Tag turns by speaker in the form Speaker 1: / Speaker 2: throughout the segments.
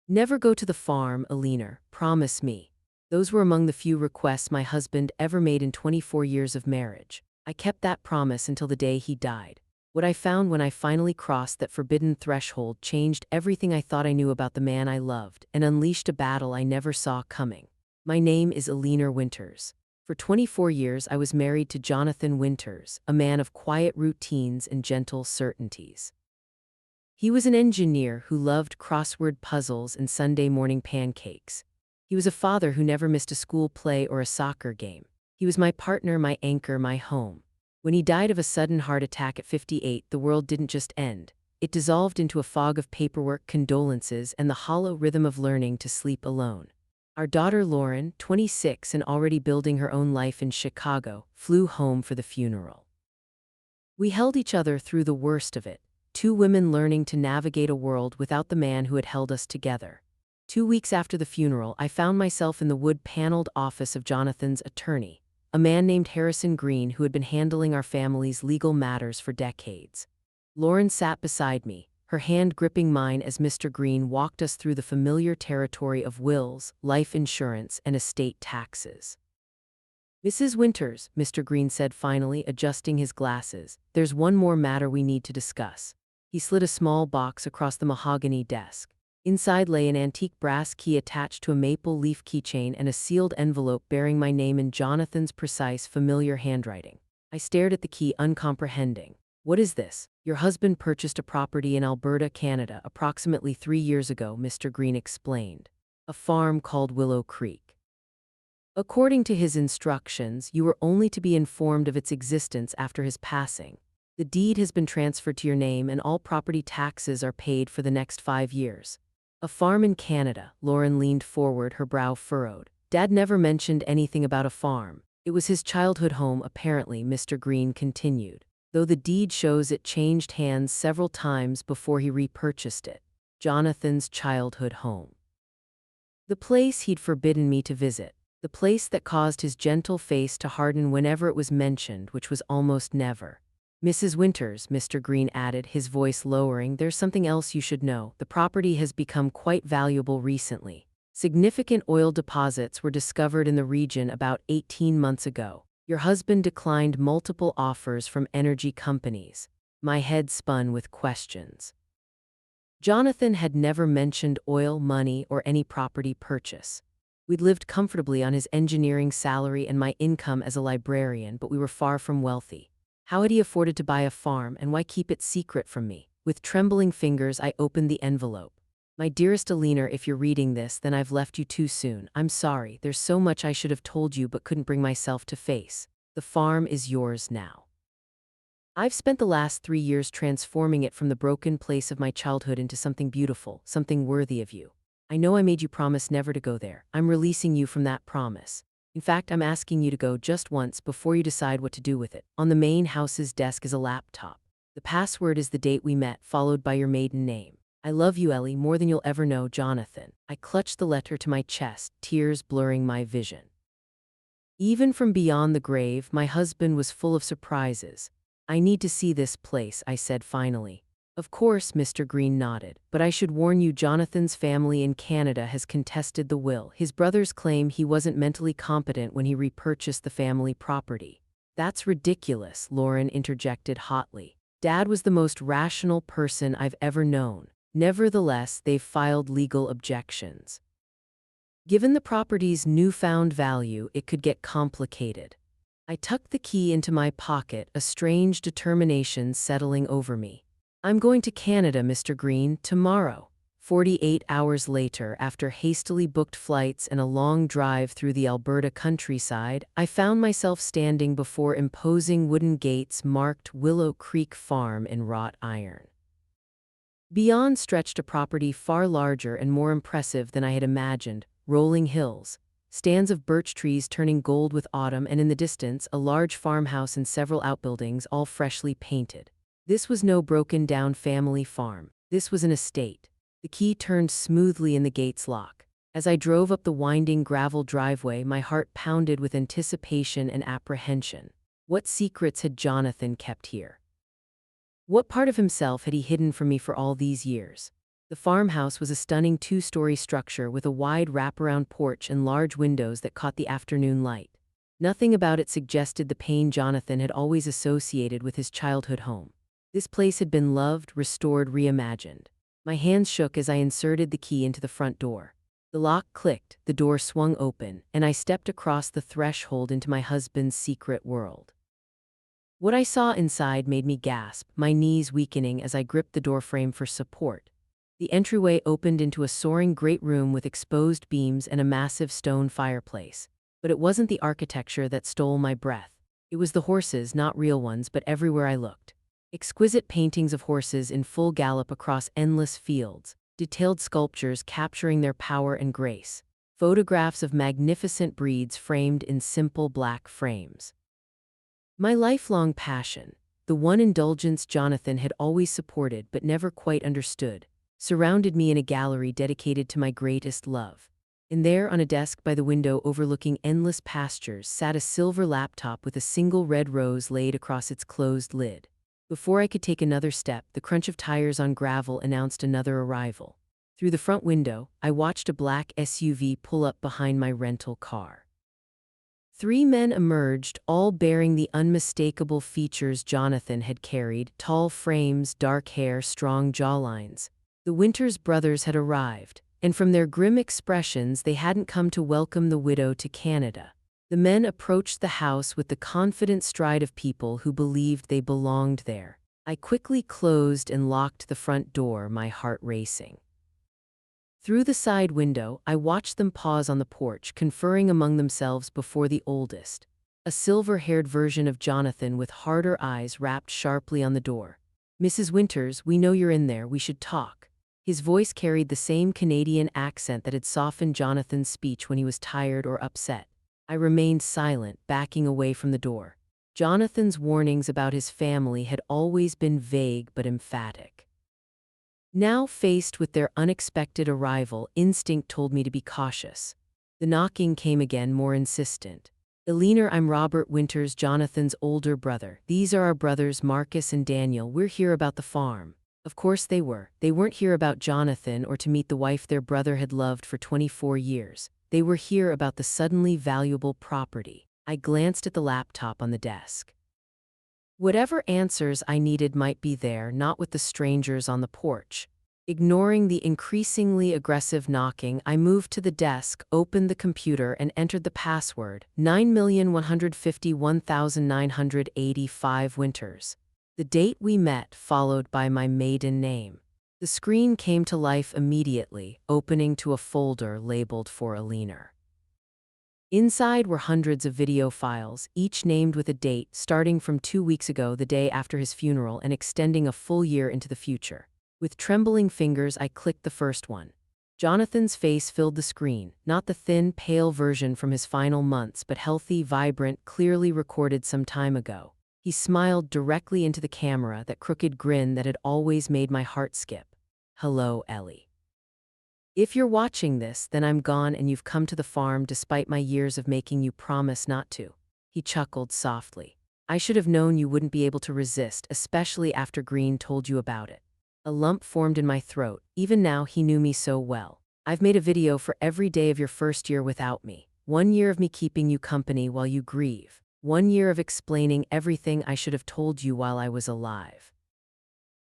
Speaker 1: Never go to the farm, Eleanor, promise me. Those were among the few requests my husband ever made in 24 years of marriage. I kept that promise until the day he died. What I found when I finally crossed that forbidden threshold changed everything I thought I knew about the man I loved and unleashed a battle I never saw coming. My name is Eleanor Winters. For 24 years I was married to Jonathan Winters, a man of quiet routines and gentle certainties. He was an engineer who loved crossword puzzles and Sunday morning pancakes. He was a father who never missed a school play or a soccer game. He was my partner, my anchor, my home. When he died of a sudden heart attack at 58, the world didn't just end. It dissolved into a fog of paperwork, condolences, and the hollow rhythm of learning to sleep alone. Our daughter Lauren, 26 and already building her own life in Chicago, flew home for the funeral. We held each other through the worst of it, two women learning to navigate a world without the man who had held us together. 2 weeks after the funeral, I found myself in the wood-paneled office of Jonathan's attorney, a man named Harrison Green who had been handling our family's legal matters for decades. Lauren sat beside me, her hand gripping mine as Mr. Green walked us through the familiar territory of wills, life insurance, and estate taxes. "Mrs. Winters," Mr. Green said finally, adjusting his glasses, "there's one more matter we need to discuss." He slid a small box across the mahogany desk. Inside lay an antique brass key attached to a maple leaf keychain and a sealed envelope bearing my name in Jonathan's precise, familiar handwriting. I stared at the key, uncomprehending. "What is this?" "Your husband purchased a property in Alberta, Canada, approximately 3 years ago," Mr. Green explained. "A farm called Willow Creek. According to his instructions, you were only to be informed of its existence after his passing. The deed has been transferred to your name and all property taxes are paid for the next 5 years. A farm in Canada." Lauren leaned forward, her brow furrowed. "Dad never mentioned anything about a farm. It was his childhood home, apparently," Mr. Green continued, "though the deed shows it changed hands several times before he repurchased it. Jonathan's childhood home. The place he'd forbidden me to visit. The place that caused his gentle face to harden whenever it was mentioned, which was almost never. "Mrs. Winters," Mr. Green added, his voice lowering, "there's something else you should know. The property has become quite valuable recently. Significant oil deposits were discovered in the region about 18 months ago. Your husband declined multiple offers from energy companies." My head spun with questions. Jonathan had never mentioned oil, money, or any property purchase. We'd lived comfortably on his engineering salary and my income as a librarian, but we were far from wealthy. How had he afforded to buy a farm, and why keep it secret from me? With trembling fingers, I opened the envelope. "My dearest Eleanor, if you're reading this, then I've left you too soon. I'm sorry, there's so much I should have told you but couldn't bring myself to face. The farm is yours now. I've spent the last 3 years transforming it from the broken place of my childhood into something beautiful, something worthy of you. I know I made you promise never to go there. I'm releasing you from that promise. In fact, I'm asking you to go just once before you decide what to do with it. On the main house's desk is a laptop. The password is the date we met, followed by your maiden name. I love you, Ellie, more than you'll ever know, Jonathan." I clutched the letter to my chest, tears blurring my vision. Even from beyond the grave, my husband was full of surprises. "I need to see this place," I said finally. "Of course," Mr. Green nodded, "but I should warn you, Jonathan's family in Canada has contested the will. His brothers claim he wasn't mentally competent when he repurchased the family property." "That's ridiculous," Lauren interjected hotly. "Dad was the most rational person I've ever known. Nevertheless, they've filed legal objections. Given the property's newfound value, it could get complicated." I tucked the key into my pocket, a strange determination settling over me. "I'm going to Canada, Mr. Green, tomorrow." 48 hours later, after hastily booked flights and a long drive through the Alberta countryside, I found myself standing before imposing wooden gates marked Willow Creek Farm in wrought iron. Beyond stretched a property far larger and more impressive than I had imagined: rolling hills, stands of birch trees turning gold with autumn, and in the distance, a large farmhouse and several outbuildings, all freshly painted. This was no broken-down family farm. This was an estate. The key turned smoothly in the gate's lock. As I drove up the winding gravel driveway, my heart pounded with anticipation and apprehension. What secrets had Jonathan kept here? What part of himself had he hidden from me for all these years? The farmhouse was a stunning two-story structure with a wide wraparound porch and large windows that caught the afternoon light. Nothing about it suggested the pain Jonathan had always associated with his childhood home. This place had been loved, restored, reimagined. My hands shook as I inserted the key into the front door. The lock clicked, the door swung open, and I stepped across the threshold into my husband's secret world. What I saw inside made me gasp, my knees weakening as I gripped the doorframe for support. The entryway opened into a soaring great room with exposed beams and a massive stone fireplace. But it wasn't the architecture that stole my breath. It was the horses, not real ones, but everywhere I looked. Exquisite paintings of horses in full gallop across endless fields, detailed sculptures capturing their power and grace, photographs of magnificent breeds framed in simple black frames. My lifelong passion, the one indulgence Jonathan had always supported but never quite understood, surrounded me in a gallery dedicated to my greatest love. And there, on a desk by the window overlooking endless pastures, sat a silver laptop with a single red rose laid across its closed lid. Before I could take another step, the crunch of tires on gravel announced another arrival. Through the front window, I watched a black SUV pull up behind my rental car. 3 men emerged, all bearing the unmistakable features Jonathan had carried: tall frames, dark hair, strong jawlines. The Winters brothers had arrived, and from their grim expressions they hadn't come to welcome the widow to Canada. The men approached the house with the confident stride of people who believed they belonged there. I quickly closed and locked the front door, my heart racing. Through the side window, I watched them pause on the porch, conferring among themselves before the oldest, a silver-haired version of Jonathan with harder eyes wrapped sharply on the door. "Mrs. Winters, we know you're in there, we should talk." His voice carried the same Canadian accent that had softened Jonathan's speech when he was tired or upset. I remained silent, backing away from the door. Jonathan's warnings about his family had always been vague but emphatic. Now, faced with their unexpected arrival, instinct told me to be cautious. The knocking came again, more insistent. "Eleanor, I'm Robert Winters, Jonathan's older brother. These are our brothers Marcus and Daniel. We're here about the farm." Of course they were. They weren't here about Jonathan or to meet the wife their brother had loved for 24 years. They were here about the suddenly valuable property. I glanced at the laptop on the desk. Whatever answers I needed might be there, not with the strangers on the porch. Ignoring the increasingly aggressive knocking, I moved to the desk, opened the computer, and entered the password: 9,151,985 Winters. The date we met, followed by my maiden name. The screen came to life immediately, opening to a folder labeled for Eleanor. Inside were hundreds of video files, each named with a date, starting from 2 weeks ago, the day after his funeral, and extending a full year into the future. With trembling fingers, I clicked the first one. Jonathan's face filled the screen, not the thin, pale version from his final months, but healthy, vibrant, clearly recorded some time ago. He smiled directly into the camera, that crooked grin that had always made my heart skip. "Hello, Ellie. If you're watching this, then I'm gone and you've come to the farm despite my years of making you promise not to." He chuckled softly. "I should have known you wouldn't be able to resist, especially after Green told you about it." A lump formed in my throat. Even now, he knew me so well. "I've made a video for every day of your first year without me. 1 year of me keeping you company while you grieve. 1 year of explaining everything I should have told you while I was alive."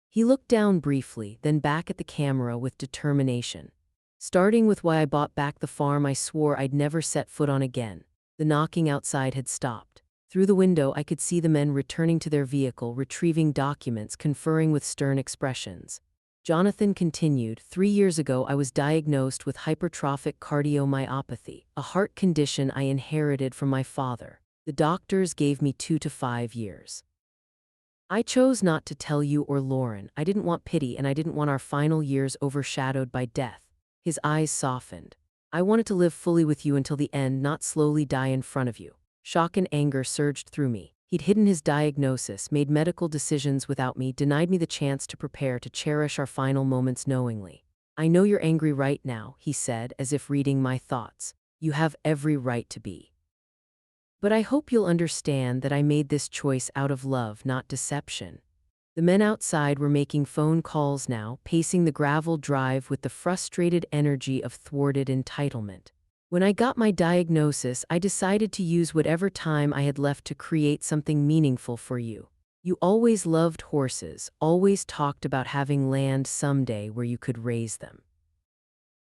Speaker 1: He looked down briefly, then back at the camera with determination. "Starting with why I bought back the farm I swore I'd never set foot on again." The knocking outside had stopped. Through the window, I could see the men returning to their vehicle, retrieving documents, conferring with stern expressions. Jonathan continued, 3 years ago I was diagnosed with hypertrophic cardiomyopathy, a heart condition I inherited from my father. The doctors gave me 2 to 5 years. I chose not to tell you or Lauren. I didn't want pity, and I didn't want our final years overshadowed by death." His eyes softened. "I wanted to live fully with you until the end, not slowly die in front of you." Shock and anger surged through me. He'd hidden his diagnosis, made medical decisions without me, denied me the chance to prepare, to cherish our final moments knowingly. "I know you're angry right now," he said, as if reading my thoughts. "You have every right to be. But I hope you'll understand that I made this choice out of love, not deception." The men outside were making phone calls now, pacing the gravel drive with the frustrated energy of thwarted entitlement. When I got my diagnosis, I decided to use whatever time I had left to create something meaningful for you. You always loved horses, always talked about having land someday where you could raise them.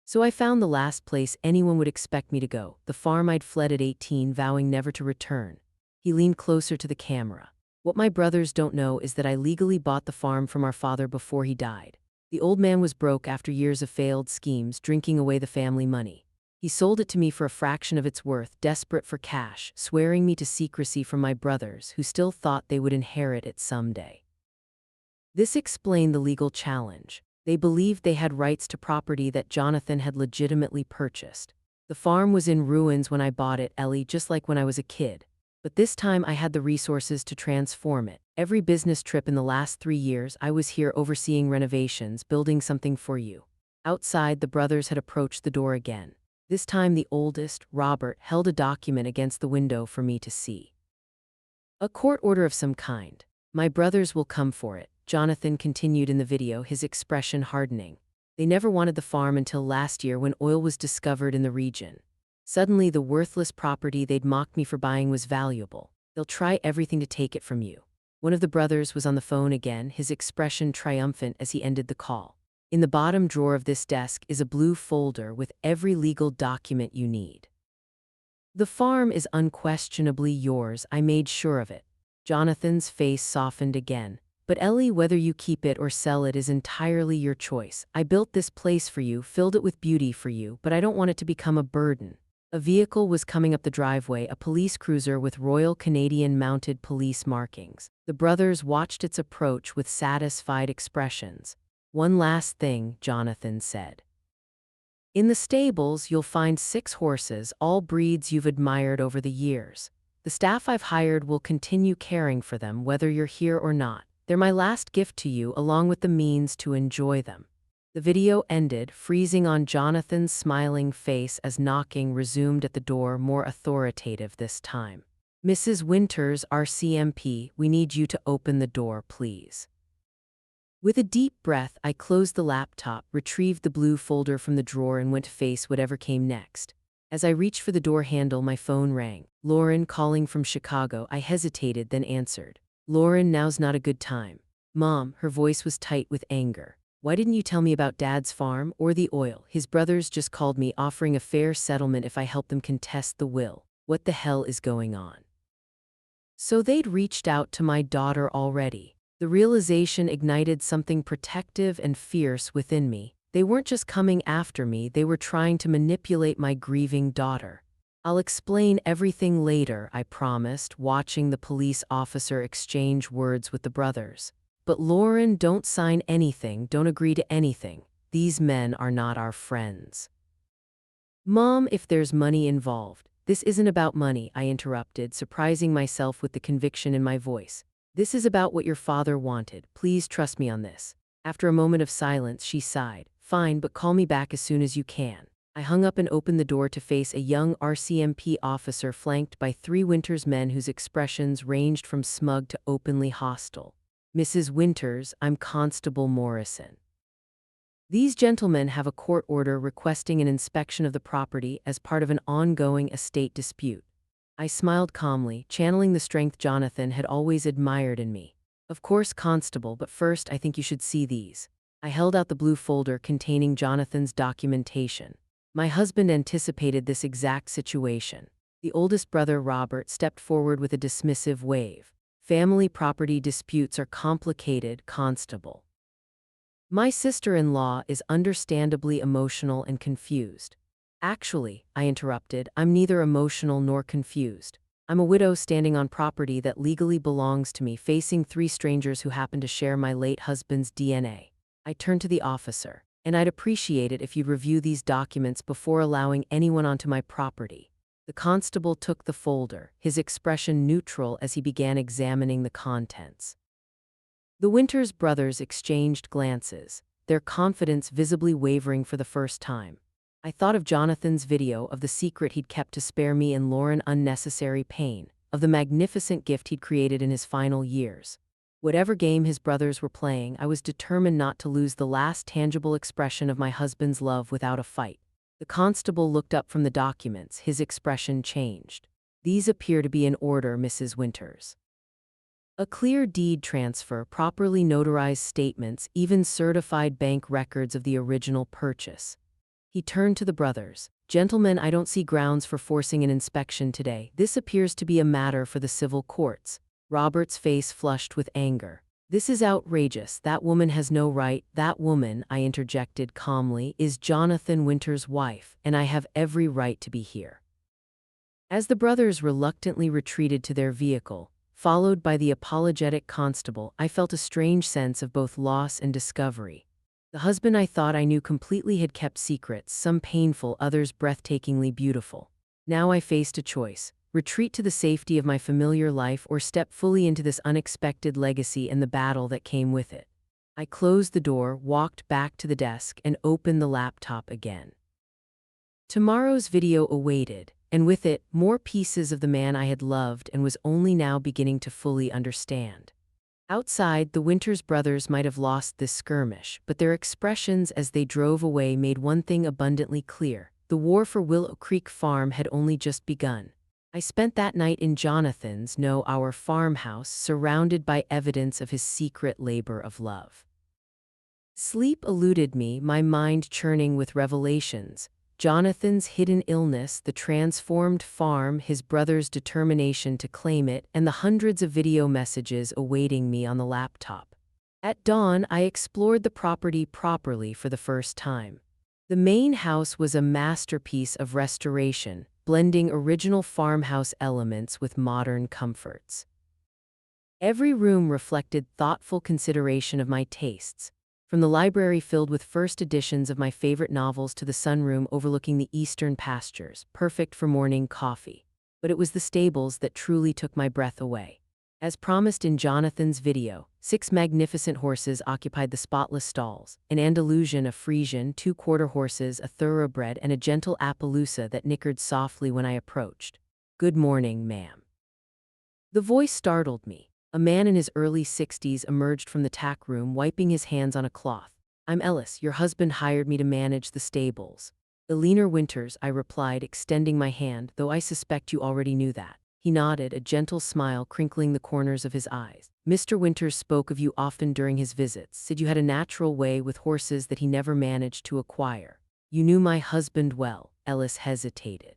Speaker 1: So I found the last place anyone would expect me to go, the farm I'd fled at 18, vowing never to return. He leaned closer to the camera. What my brothers don't know is that I legally bought the farm from our father before he died. The old man was broke after years of failed schemes, drinking away the family money. He sold it to me for a fraction of its worth, desperate for cash, swearing me to secrecy from my brothers, who still thought they would inherit it someday. This explained the legal challenge. They believed they had rights to property that Jonathan had legitimately purchased. The farm was in ruins when I bought it, Ellie, just like when I was a kid. But this time I had the resources to transform it. Every business trip in the last 3 years, I was here overseeing renovations, building something for you. Outside, the brothers had approached the door again. This time the oldest, Robert, held a document against the window for me to see. A court order of some kind. My brothers will come for it, Jonathan continued in the video, his expression hardening. They never wanted the farm until last year when oil was discovered in the region. Suddenly the worthless property they'd mocked me for buying was valuable. They'll try everything to take it from you. One of the brothers was on the phone again, his expression triumphant as he ended the call. In the bottom drawer of this desk is a blue folder with every legal document you need. The farm is unquestionably yours, I made sure of it. Jonathan's face softened again. But Ellie, whether you keep it or sell it is entirely your choice. I built this place for you, filled it with beauty for you, but I don't want it to become a burden. A vehicle was coming up the driveway, a police cruiser with Royal Canadian Mounted Police markings. The brothers watched its approach with satisfied expressions. One last thing, Jonathan said. In the stables, you'll find 6 horses, all breeds you've admired over the years. The staff I've hired will continue caring for them, whether you're here or not. They're my last gift to you, along with the means to enjoy them. The video ended, freezing on Jonathan's smiling face as knocking resumed at the door, more authoritative this time. Mrs. Winters, RCMP, we need you to open the door, please. With a deep breath, I closed the laptop, retrieved the blue folder from the drawer and went to face whatever came next. As I reached for the door handle, my phone rang. Lauren, calling from Chicago. I hesitated, then answered. Lauren, now's not a good time. Mom, her voice was tight with anger. Why didn't you tell me about Dad's farm or the oil? His brothers just called me, offering a fair settlement if I help them contest the will. What the hell is going on? So they'd reached out to my daughter already. The realization ignited something protective and fierce within me. They weren't just coming after me, they were trying to manipulate my grieving daughter. I'll explain everything later, I promised, watching the police officer exchange words with the brothers. But Lauren, don't sign anything, don't agree to anything. These men are not our friends. Mom, if there's money involved. This isn't about money, I interrupted, surprising myself with the conviction in my voice. This is about what your father wanted. Please trust me on this. After a moment of silence, she sighed. Fine, but call me back as soon as you can. I hung up and opened the door to face a young RCMP officer flanked by 3 Winters men whose expressions ranged from smug to openly hostile. Mrs. Winters, I'm Constable Morrison. These gentlemen have a court order requesting an inspection of the property as part of an ongoing estate dispute. I smiled calmly, channeling the strength Jonathan had always admired in me. Of course, Constable, but first I think you should see these. I held out the blue folder containing Jonathan's documentation. My husband anticipated this exact situation. The oldest brother, Robert, stepped forward with a dismissive wave. Family property disputes are complicated, Constable. My sister-in-law is understandably emotional and confused. Actually, I interrupted, I'm neither emotional nor confused. I'm a widow standing on property that legally belongs to me, facing 3 strangers who happen to share my late husband's DNA. I turned to the officer. And I'd appreciate it if you'd review these documents before allowing anyone onto my property. The constable took the folder, his expression neutral as he began examining the contents. The Winters brothers exchanged glances, their confidence visibly wavering for the first time. I thought of Jonathan's video, of the secret he'd kept to spare me and Lauren unnecessary pain, of the magnificent gift he'd created in his final years. Whatever game his brothers were playing, I was determined not to lose the last tangible expression of my husband's love without a fight. The constable looked up from the documents. His expression changed. These appear to be in order, Mrs. Winters. A clear deed transfer, properly notarized statements, even certified bank records of the original purchase. He turned to the brothers. Gentlemen, I don't see grounds for forcing an inspection today. This appears to be a matter for the civil courts. Robert's face flushed with anger. This is outrageous. That woman has no right. That woman, I interjected calmly, is Jonathan Winters' wife, and I have every right to be here. As the brothers reluctantly retreated to their vehicle, followed by the apologetic constable, I felt a strange sense of both loss and discovery. The husband I thought I knew completely had kept secrets, some painful, others breathtakingly beautiful. Now I faced a choice: retreat to the safety of my familiar life or step fully into this unexpected legacy and the battle that came with it. I closed the door, walked back to the desk, and opened the laptop again. Tomorrow's video awaited, and with it, more pieces of the man I had loved and was only now beginning to fully understand. Outside, the Winters brothers might have lost this skirmish, but their expressions as they drove away made one thing abundantly clear: the war for Willow Creek Farm had only just begun. I spent that night in Jonathan's, no, our farmhouse, surrounded by evidence of his secret labor of love. Sleep eluded me, my mind churning with revelations. Jonathan's hidden illness, the transformed farm, his brother's determination to claim it, and the hundreds of video messages awaiting me on the laptop. At dawn, I explored the property properly for the first time. The main house was a masterpiece of restoration, blending original farmhouse elements with modern comforts. Every room reflected thoughtful consideration of my tastes, from the library filled with first editions of my favorite novels to the sunroom overlooking the eastern pastures, perfect for morning coffee. But it was the stables that truly took my breath away. As promised in Jonathan's video, 6 magnificent horses occupied the spotless stalls: an Andalusian, a Frisian, 2 quarter horses, a thoroughbred, and a gentle Appaloosa that nickered softly when I approached. "Good morning, ma'am." The voice startled me. A man in his early 60s emerged from the tack room, wiping his hands on a cloth. "I'm Ellis. Your husband hired me to manage the stables." "Eleanor Winters," I replied, extending my hand, "though I suspect you already knew that." He nodded, a gentle smile crinkling the corners of his eyes. "Mr. Winters spoke of you often during his visits, said you had a natural way with horses that he never managed to acquire." "You knew my husband well," Ellis hesitated.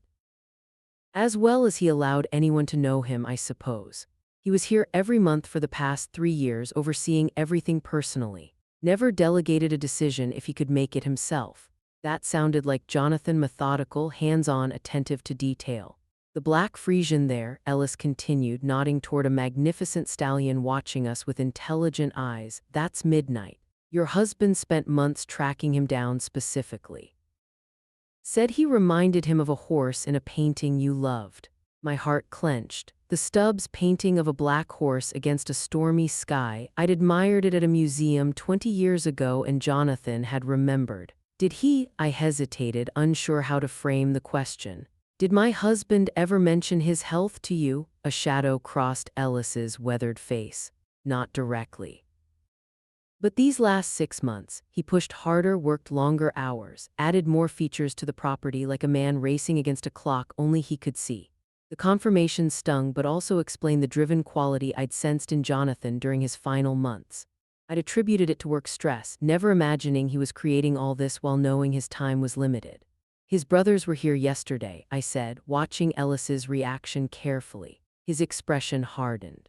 Speaker 1: "As well as he allowed anyone to know him, I suppose. He was here every month for the past 3 years, overseeing everything personally. Never delegated a decision if he could make it himself." That sounded like Jonathan, methodical, hands-on, attentive to detail. "The black Frisian there," Ellis continued, nodding toward a magnificent stallion watching us with intelligent eyes, "that's Midnight. Your husband spent months tracking him down specifically. Said he reminded him of a horse in a painting you loved." My heart clenched. The Stubbs painting of a black horse against a stormy sky. I'd admired it at a museum 20 years ago, and Jonathan had remembered. "Did he?" I hesitated, unsure how to frame the question. "Did my husband ever mention his health to you?" A shadow crossed Ellis's weathered face. "Not directly. But these last 6 months, he pushed harder, worked longer hours, added more features to the property, like a man racing against a clock only he could see." The confirmation stung, but also explained the driven quality I'd sensed in Jonathan during his final months. I'd attributed it to work stress, never imagining he was creating all this while knowing his time was limited. "His brothers were here yesterday," I said, watching Ellis's reaction carefully. His expression hardened.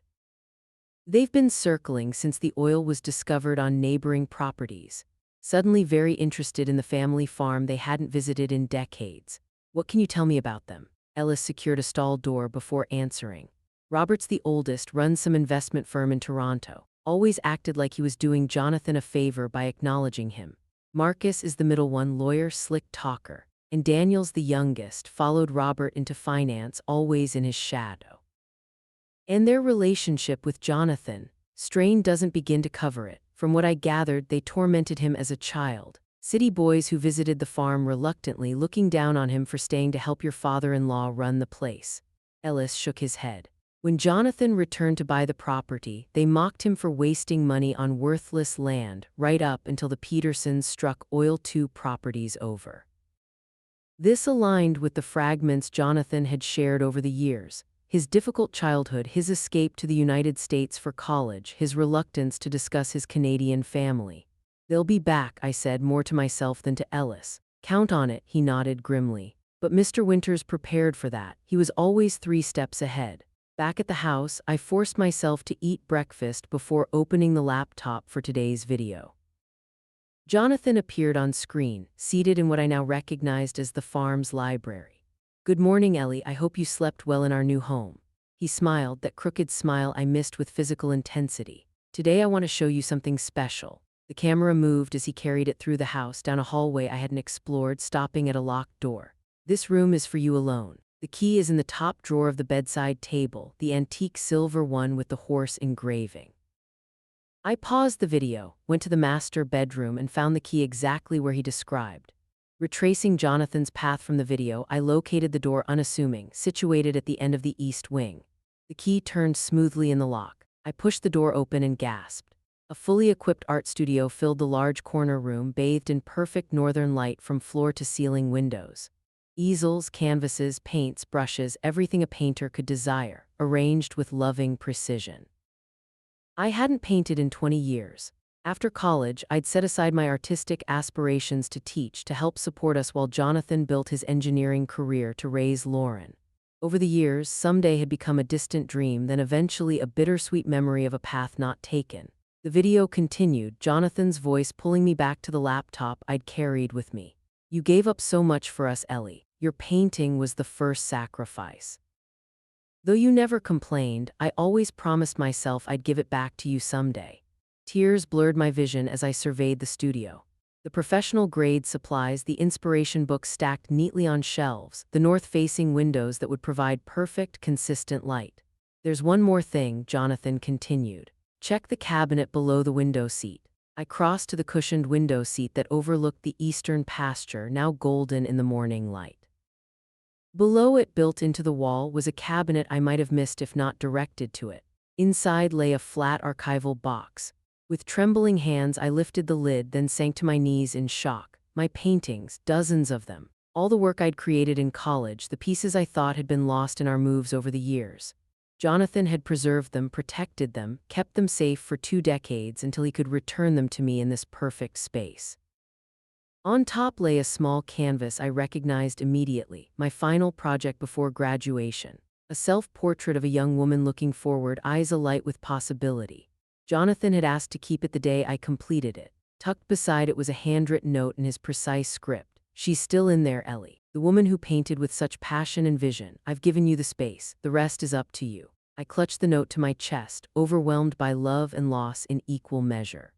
Speaker 1: "They've been circling since the oil was discovered on neighboring properties. Suddenly very interested in the family farm they hadn't visited in decades." "What can you tell me about them?" Ellis secured a stall door before answering. "Robert's the oldest, runs some investment firm in Toronto. Always acted like he was doing Jonathan a favor by acknowledging him. Marcus is the middle one, lawyer, slick talker. And Daniel's the youngest, followed Robert into finance, always in his shadow. And their relationship with Jonathan, Strain doesn't begin to cover it. From what I gathered, they tormented him as a child. City boys who visited the farm reluctantly, looking down on him for staying to help your father-in-law run the place." Ellis shook his head. When Jonathan returned to buy the property, they mocked him for wasting money on worthless land right up until the Petersons struck oil 2 properties over. This aligned with the fragments Jonathan had shared over the years: his difficult childhood, his escape to the United States for college, his reluctance to discuss his Canadian family. "They'll be back," I said, more to myself than to Ellis. "Count on it," he nodded grimly. But Mr. Winters prepared for that. He was always 3 steps ahead. Back at the house, I forced myself to eat breakfast before opening the laptop for today's video. Jonathan appeared on screen, seated in what I now recognized as the farm's library. "Good morning, Ellie. I hope you slept well in our new home." He smiled, that crooked smile I missed with physical intensity. "Today I want to show you something special." The camera moved as he carried it through the house, down a hallway I hadn't explored, stopping at a locked door. "This room is for you alone. The key is in the top drawer of the bedside table, the antique silver one with the horse engraving." I paused the video, went to the master bedroom, and found the key exactly where he described. Retracing Jonathan's path from the video, I located the door unassuming, situated at the end of the east wing. The key turned smoothly in the lock. I pushed the door open and gasped. A fully equipped art studio filled the large corner room, bathed in perfect northern light from floor to ceiling windows. Easels, canvases, paints, brushes, everything a painter could desire, arranged with loving precision. I hadn't painted in 20 years. After college, I'd set aside my artistic aspirations to teach, to help support us while Jonathan built his engineering career to raise Lauren. Over the years, someday had become a distant dream, then eventually a bittersweet memory of a path not taken. The video continued, Jonathan's voice pulling me back to the laptop I'd carried with me. "You gave up so much for us, Ellie. Your painting was the first sacrifice. Though you never complained, I always promised myself I'd give it back to you someday." Tears blurred my vision as I surveyed the studio. The professional-grade supplies, the inspiration books stacked neatly on shelves, the north-facing windows that would provide perfect, consistent light. "There's one more thing," Jonathan continued. "Check the cabinet below the window seat." I crossed to the cushioned window seat that overlooked the eastern pasture, now golden in the morning light. Below it, built into the wall, was a cabinet I might have missed if not directed to it. Inside lay a flat archival box. With trembling hands, I lifted the lid, then sank to my knees in shock. My paintings, dozens of them. All the work I'd created in college, the pieces I thought had been lost in our moves over the years. Jonathan had preserved them, protected them, kept them safe for 2 decades until he could return them to me in this perfect space. On top lay a small canvas I recognized immediately, my final project before graduation. A self-portrait of a young woman looking forward, eyes alight with possibility. Jonathan had asked to keep it the day I completed it. Tucked beside it was a handwritten note in his precise script. "She's still in there, Ellie. The woman who painted with such passion and vision. I've given you the space. The rest is up to you." I clutched the note to my chest, overwhelmed by love and loss in equal measure.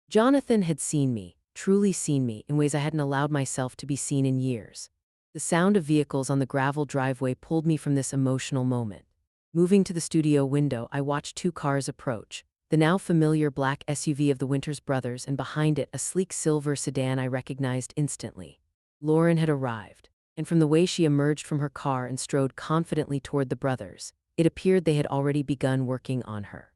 Speaker 1: Jonathan had seen me, truly seen me, in ways I hadn't allowed myself to be seen in years. The sound of vehicles on the gravel driveway pulled me from this emotional moment. Moving to the studio window, I watched 2 cars approach. The now familiar black SUV of the Winters brothers, and behind it a sleek silver sedan I recognized instantly. Lauren had arrived, and from the way she emerged from her car and strode confidently toward the brothers, it appeared they had already begun working on her.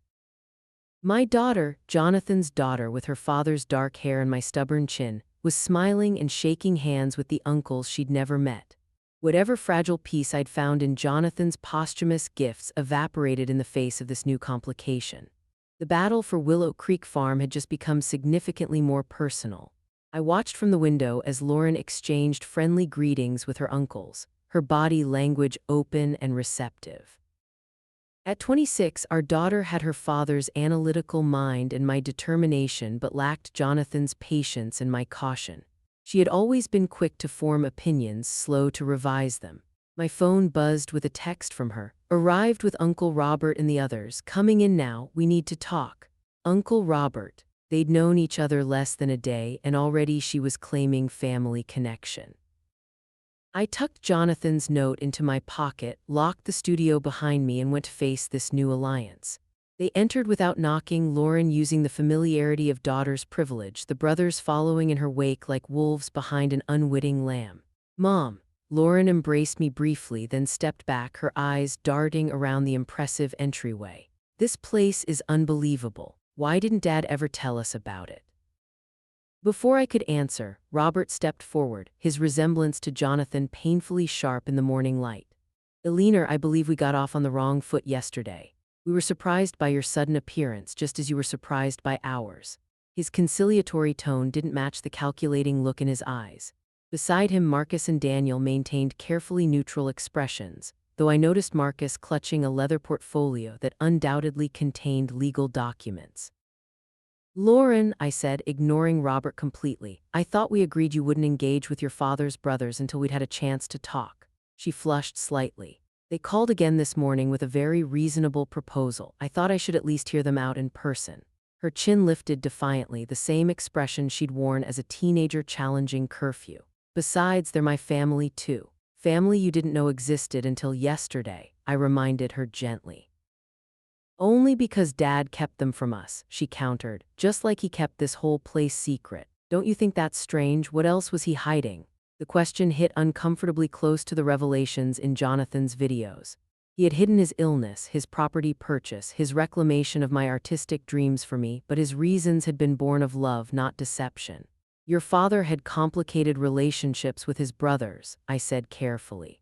Speaker 1: My daughter, Jonathan's daughter with her father's dark hair and my stubborn chin, was smiling and shaking hands with the uncles she'd never met. Whatever fragile peace I'd found in Jonathan's posthumous gifts evaporated in the face of this new complication. The battle for Willow Creek Farm had just become significantly more personal. I watched from the window as Lauren exchanged friendly greetings with her uncles, her body language open and receptive. At 26, our daughter had her father's analytical mind and my determination, but lacked Jonathan's patience and my caution. She had always been quick to form opinions, slow to revise them. My phone buzzed with a text from her. "Arrived with Uncle Robert and the others. Coming in now, we need to talk." Uncle Robert. They'd known each other less than a day, and already she was claiming family connection. I tucked Jonathan's note into my pocket, locked the studio behind me, and went to face this new alliance. They entered without knocking, Lauren using the familiarity of daughter's privilege, the brothers following in her wake like wolves behind an unwitting lamb. "Mom." Lauren embraced me briefly, then stepped back, her eyes darting around the impressive entryway. This place is unbelievable. Why didn't Dad ever tell us about it? Before I could answer, Robert stepped forward, his resemblance to Jonathan painfully sharp in the morning light. Eleanor, I believe we got off on the wrong foot yesterday. We were surprised by your sudden appearance, just as you were surprised by ours. His conciliatory tone didn't match the calculating look in his eyes. Beside him, Marcus and Daniel maintained carefully neutral expressions, though I noticed Marcus clutching a leather portfolio that undoubtedly contained legal documents. Lauren, I said, ignoring Robert completely, I thought we agreed you wouldn't engage with your father's brothers until we'd had a chance to talk. She flushed slightly. They called again this morning with a very reasonable proposal. I thought I should at least hear them out in person. Her chin lifted defiantly, the same expression she'd worn as a teenager challenging curfew. Besides, they're my family too. Family you didn't know existed until yesterday, I reminded her gently. Only because Dad kept them from us, she countered, just like he kept this whole place secret. Don't you think that's strange? What else was he hiding? The question hit uncomfortably close to the revelations in Jonathan's videos. He had hidden his illness, his property purchase, his reclamation of my artistic dreams for me, but his reasons had been born of love, not deception. Your father had complicated relationships with his brothers, I said carefully.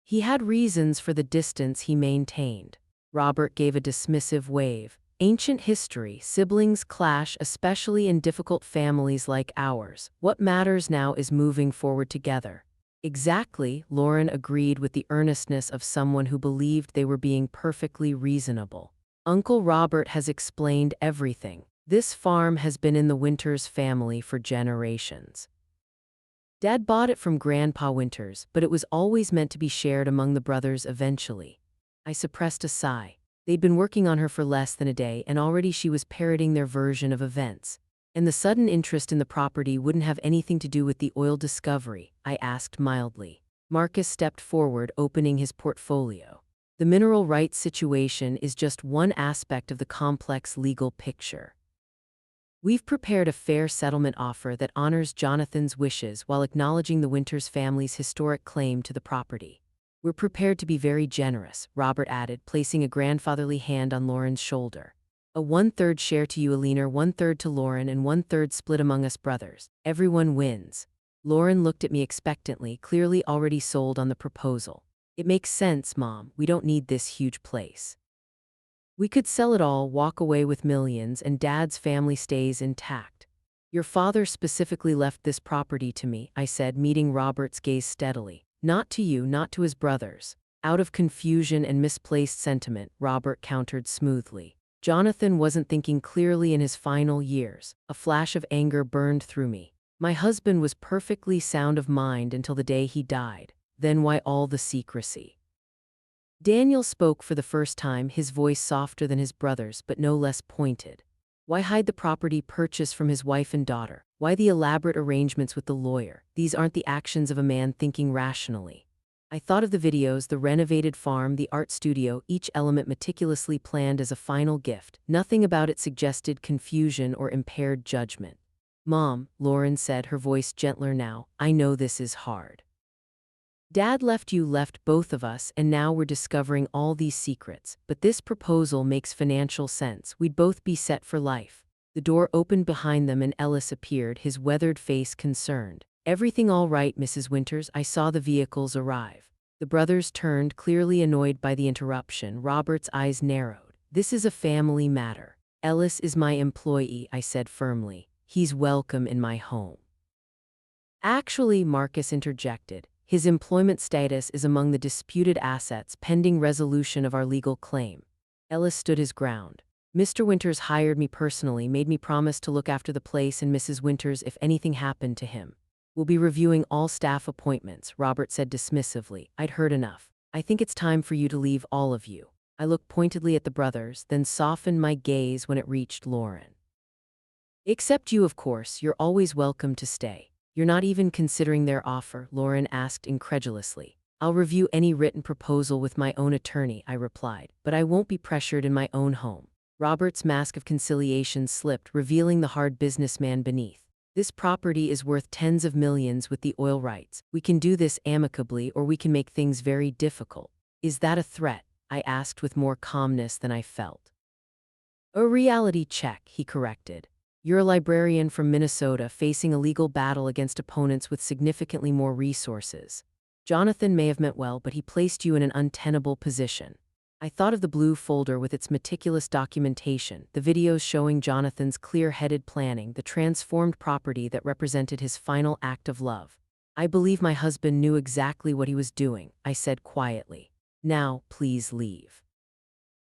Speaker 1: He had reasons for the distance he maintained. Robert gave a dismissive wave. Ancient history, siblings clash, especially in difficult families like ours. What matters now is moving forward together. Exactly, Lauren agreed with the earnestness of someone who believed they were being perfectly reasonable. Uncle Robert has explained everything. This farm has been in the Winters family for generations. Dad bought it from Grandpa Winters, but it was always meant to be shared among the brothers eventually. I suppressed a sigh. They'd been working on her for less than a day, and already she was parroting their version of events. And the sudden interest in the property wouldn't have anything to do with the oil discovery, I asked mildly. Marcus stepped forward, opening his portfolio. The mineral rights situation is just one aspect of the complex legal picture. We've prepared a fair settlement offer that honors Jonathan's wishes while acknowledging the Winters family's historic claim to the property. We're prepared to be very generous, Robert added, placing a grandfatherly hand on Lauren's shoulder. A 1/3 share to you, Eleanor, 1/3 to Lauren, and 1/3 split among us brothers. Everyone wins. Lauren looked at me expectantly, clearly already sold on the proposal. It makes sense, Mom. We don't need this huge place. We could sell it all, walk away with millions, and Dad's family stays intact. Your father specifically left this property to me, I said, meeting Robert's gaze steadily. Not to you, not to his brothers. Out of confusion and misplaced sentiment, Robert countered smoothly. Jonathan wasn't thinking clearly in his final years. A flash of anger burned through me. My husband was perfectly sound of mind until the day he died. Then why all the secrecy? Daniel spoke for the first time, his voice softer than his brother's but no less pointed. Why hide the property purchased from his wife and daughter? Why the elaborate arrangements with the lawyer? These aren't the actions of a man thinking rationally. I thought of the videos, the renovated farm, the art studio, each element meticulously planned as a final gift. Nothing about it suggested confusion or impaired judgment. Mom, Lauren said, her voice gentler now, I know this is hard. Dad left both of us, and now we're discovering all these secrets. But this proposal makes financial sense. We'd both be set for life. The door opened behind them and Ellis appeared, his weathered face concerned. Everything all right, Mrs. Winters? I saw the vehicles arrive. The brothers turned, clearly annoyed by the interruption. Robert's eyes narrowed. This is a family matter. Ellis is my employee, I said firmly. He's welcome in my home. Actually, Marcus interjected. His employment status is among the disputed assets pending resolution of our legal claim. Ellis stood his ground. Mr. Winters hired me personally, made me promise to look after the place and Mrs. Winters if anything happened to him. We'll be reviewing all staff appointments, Robert said dismissively. I'd heard enough. I think it's time for you to leave, all of you. I looked pointedly at the brothers, then softened my gaze when it reached Lauren. Except you, of course. You're always welcome to stay. You're not even considering their offer, Lauren asked incredulously. I'll review any written proposal with my own attorney, I replied, but I won't be pressured in my own home. Robert's mask of conciliation slipped, revealing the hard businessman beneath. This property is worth tens of millions with the oil rights. We can do this amicably or we can make things very difficult. Is that a threat? I asked with more calmness than I felt. A reality check, he corrected. You're a librarian from Minnesota facing a legal battle against opponents with significantly more resources. Jonathan may have meant well, but he placed you in an untenable position. I thought of the blue folder with its meticulous documentation, the videos showing Jonathan's clear-headed planning, the transformed property that represented his final act of love. I believe my husband knew exactly what he was doing, I said quietly. Now, please leave.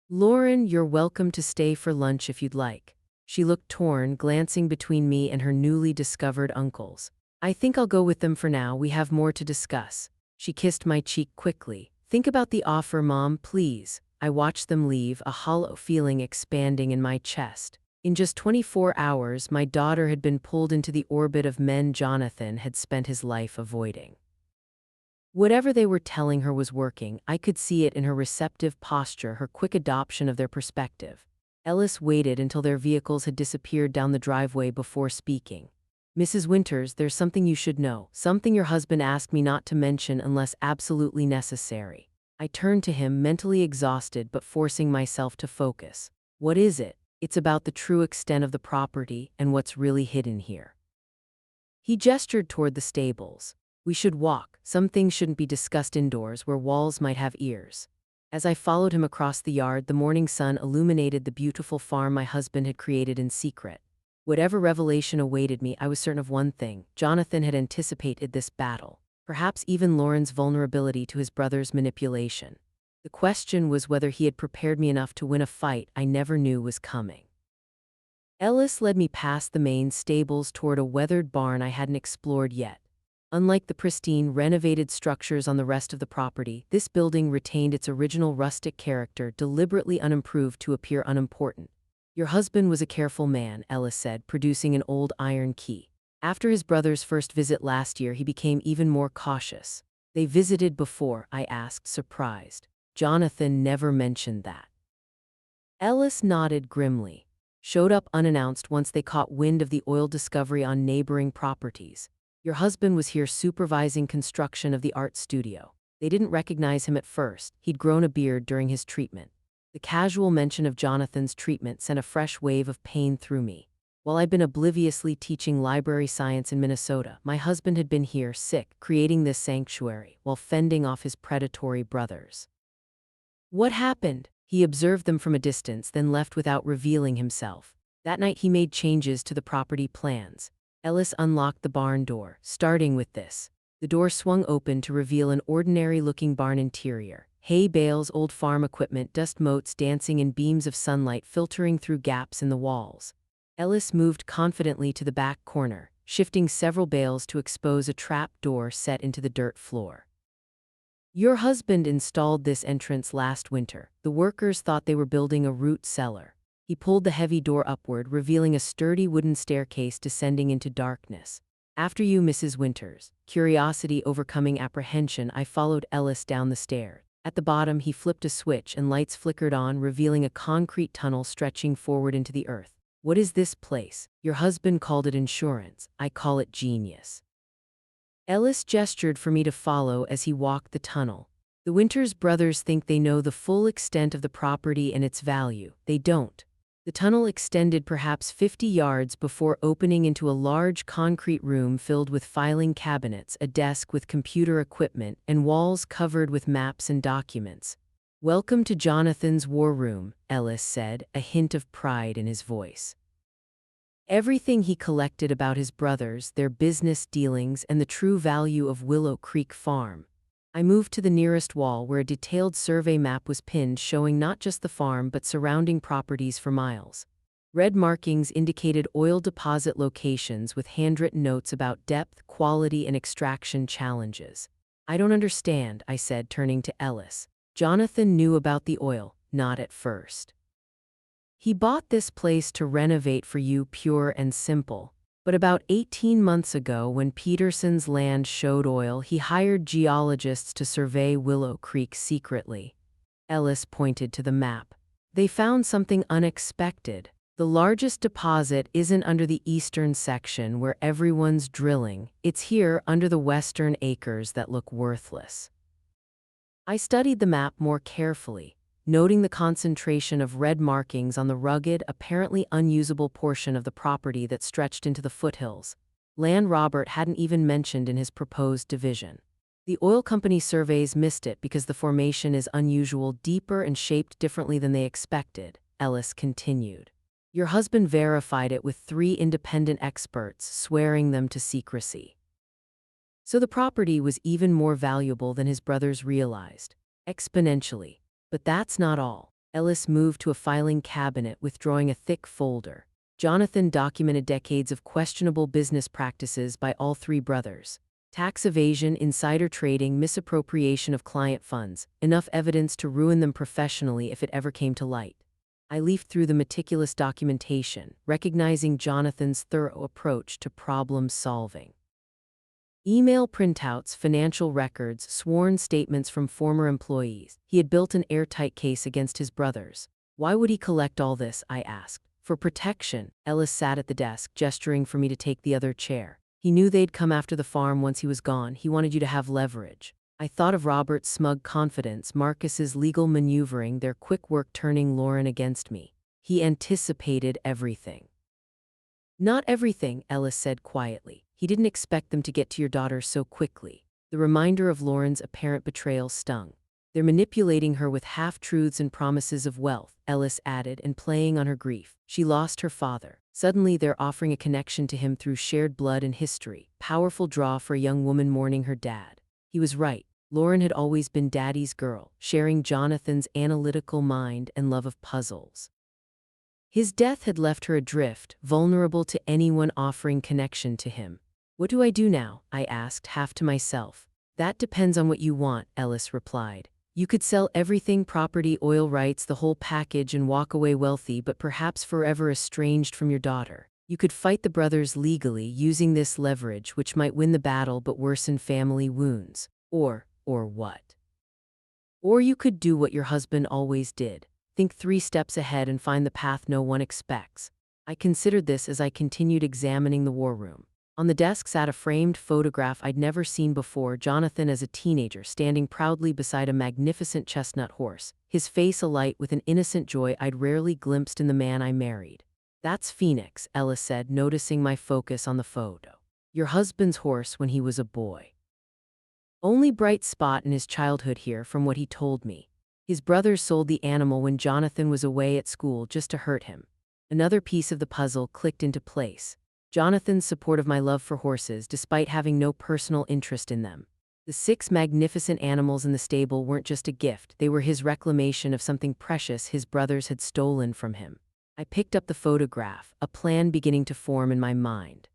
Speaker 1: Lauren, you're welcome to stay for lunch if you'd like. She looked torn, glancing between me and her newly discovered uncles. I think I'll go with them for now, we have more to discuss. She kissed my cheek quickly. Think about the offer, Mom, please. I watched them leave, a hollow feeling expanding in my chest. In just 24 hours, my daughter had been pulled into the orbit of men Jonathan had spent his life avoiding. Whatever they were telling her was working. I could see it in her receptive posture, her quick adoption of their perspective. Ellis waited until their vehicles had disappeared down the driveway before speaking. Mrs. Winters, there's something you should know, something your husband asked me not to mention unless absolutely necessary. I turned to him, mentally exhausted but forcing myself to focus. What is it? It's about the true extent of the property and what's really hidden here. He gestured toward the stables. We should walk. Some things shouldn't be discussed indoors where walls might have ears. As I followed him across the yard, the morning sun illuminated the beautiful farm my husband had created in secret. Whatever revelation awaited me, I was certain of one thing. Jonathan had anticipated this battle, perhaps even Lauren's vulnerability to his brother's manipulation. The question was whether he had prepared me enough to win a fight I never knew was coming. Ellis led me past the main stables toward a weathered barn I hadn't explored yet. Unlike the pristine, renovated structures on the rest of the property, this building retained its original rustic character, deliberately unimproved to appear unimportant. Your husband was a careful man, Ellis said, producing an old iron key. After his brother's first visit last year, he became even more cautious. They visited before, I asked, surprised. Jonathan never mentioned that. Ellis nodded grimly. Showed up unannounced once they caught wind of the oil discovery on neighboring properties. Your husband was here supervising construction of the art studio. They didn't recognize him at first. He'd grown a beard during his treatment. The casual mention of Jonathan's treatment sent a fresh wave of pain through me. While I'd been obliviously teaching library science in Minnesota, my husband had been here, sick, creating this sanctuary, while fending off his predatory brothers. What happened? He observed them from a distance, then left without revealing himself. That night he made changes to the property plans. Ellis unlocked the barn door, starting with this. The door swung open to reveal an ordinary-looking barn interior. Hay bales, old farm equipment, dust motes dancing in beams of sunlight filtering through gaps in the walls. Ellis moved confidently to the back corner, shifting several bales to expose a trap door set into the dirt floor. Your husband installed this entrance last winter. The workers thought they were building a root cellar. He pulled the heavy door upward, revealing a sturdy wooden staircase descending into darkness. After you, Mrs. Winters. Curiosity overcoming apprehension, I followed Ellis down the stairs. At the bottom, he flipped a switch and lights flickered on, revealing a concrete tunnel stretching forward into the earth. What is this place? Your husband called it insurance. I call it genius. Ellis gestured for me to follow as he walked the tunnel. The Winters brothers think they know the full extent of the property and its value. They don't. The tunnel extended perhaps 50 yards before opening into a large concrete room filled with filing cabinets, a desk with computer equipment, and walls covered with maps and documents. Welcome to Jonathan's war room, Ellis said, a hint of pride in his voice. Everything he collected about his brothers, their business dealings, and the true value of Willow Creek Farm. I moved to the nearest wall where a detailed survey map was pinned showing not just the farm but surrounding properties for miles. Red markings indicated oil deposit locations with handwritten notes about depth, quality, and extraction challenges. I don't understand, I said, turning to Ellis. Jonathan knew about the oil, not at first. He bought this place to renovate for you, pure and simple. But about 18 months ago, when Peterson's land showed oil, he hired geologists to survey Willow Creek secretly. Ellis pointed to the map. They found something unexpected. The largest deposit isn't under the eastern section where everyone's drilling, it's here under the western acres that look worthless. I studied the map more carefully, noting the concentration of red markings on the rugged, apparently unusable portion of the property that stretched into the foothills, land Robert hadn't even mentioned in his proposed division. The oil company surveys missed it because the formation is unusual, deeper and shaped differently than they expected, Ellis continued. Your husband verified it with 3 independent experts, swearing them to secrecy. So the property was even more valuable than his brothers realized, exponentially. But that's not all. Ellis moved to a filing cabinet, withdrawing a thick folder. Jonathan documented decades of questionable business practices by all 3 brothers. Tax evasion, insider trading, misappropriation of client funds, enough evidence to ruin them professionally if it ever came to light. I leafed through the meticulous documentation, recognizing Jonathan's thorough approach to problem solving. Email printouts, financial records, sworn statements from former employees. He had built an airtight case against his brothers. Why would he collect all this? I asked. For protection. Ellis sat at the desk, gesturing for me to take the other chair. He knew they'd come after the farm once he was gone. He wanted you to have leverage. I thought of Robert's smug confidence, Marcus's legal maneuvering, their quick work turning Lauren against me. He anticipated everything. Not everything, Ellis said quietly. He didn't expect them to get to your daughter so quickly. The reminder of Lauren's apparent betrayal stung. They're manipulating her with half-truths and promises of wealth, Ellis added, and playing on her grief. She lost her father. Suddenly they're offering a connection to him through shared blood and history. Powerful draw for a young woman mourning her dad. He was right. Lauren had always been Daddy's girl, sharing Jonathan's analytical mind and love of puzzles. His death had left her adrift, vulnerable to anyone offering connection to him. What do I do now? I asked, half to myself. That depends on what you want, Ellis replied. You could sell everything, property, oil rights, the whole package, and walk away wealthy, but perhaps forever estranged from your daughter. You could fight the brothers legally, using this leverage, which might win the battle but worsen family wounds. Or what? Or you could do what your husband always did. Think 3 steps ahead and find the path no one expects. I considered this as I continued examining the war room. On the desk sat a framed photograph I'd never seen before, Jonathan as a teenager standing proudly beside a magnificent chestnut horse, his face alight with an innocent joy I'd rarely glimpsed in the man I married. That's Phoenix, Ellis said, noticing my focus on the photo. Your husband's horse when he was a boy. Only bright spot in his childhood here, from what he told me. His brothers sold the animal when Jonathan was away at school just to hurt him. Another piece of the puzzle clicked into place. Jonathan's support of my love for horses, despite having no personal interest in them. The 6 magnificent animals in the stable weren't just a gift, they were his reclamation of something precious his brothers had stolen from him. I picked up the photograph, a plan beginning to form in my mind.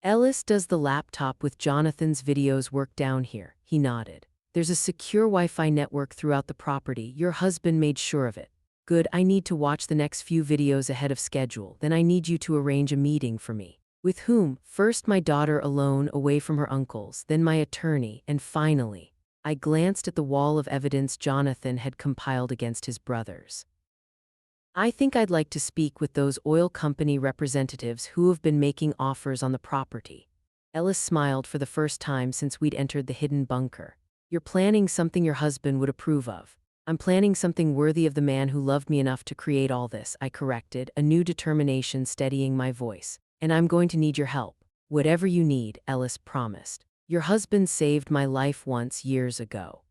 Speaker 1: Ellis, does the laptop with Jonathan's videos work down here? He nodded. There's a secure Wi-Fi network throughout the property. Your husband made sure of it. Good, I need to watch the next few videos ahead of schedule. Then I need you to arrange a meeting for me. With whom? First my daughter alone, away from her uncles, then my attorney, and finally. I glanced at the wall of evidence Jonathan had compiled against his brothers. I think I'd like to speak with those oil company representatives who have been making offers on the property. Ellis smiled for the first time since we'd entered the hidden bunker. You're planning something your husband would approve of. I'm planning something worthy of the man who loved me enough to create all this, I corrected, a new determination steadying my voice. And I'm going to need your help. Whatever you need, Ellis promised. Your husband saved my life once years ago.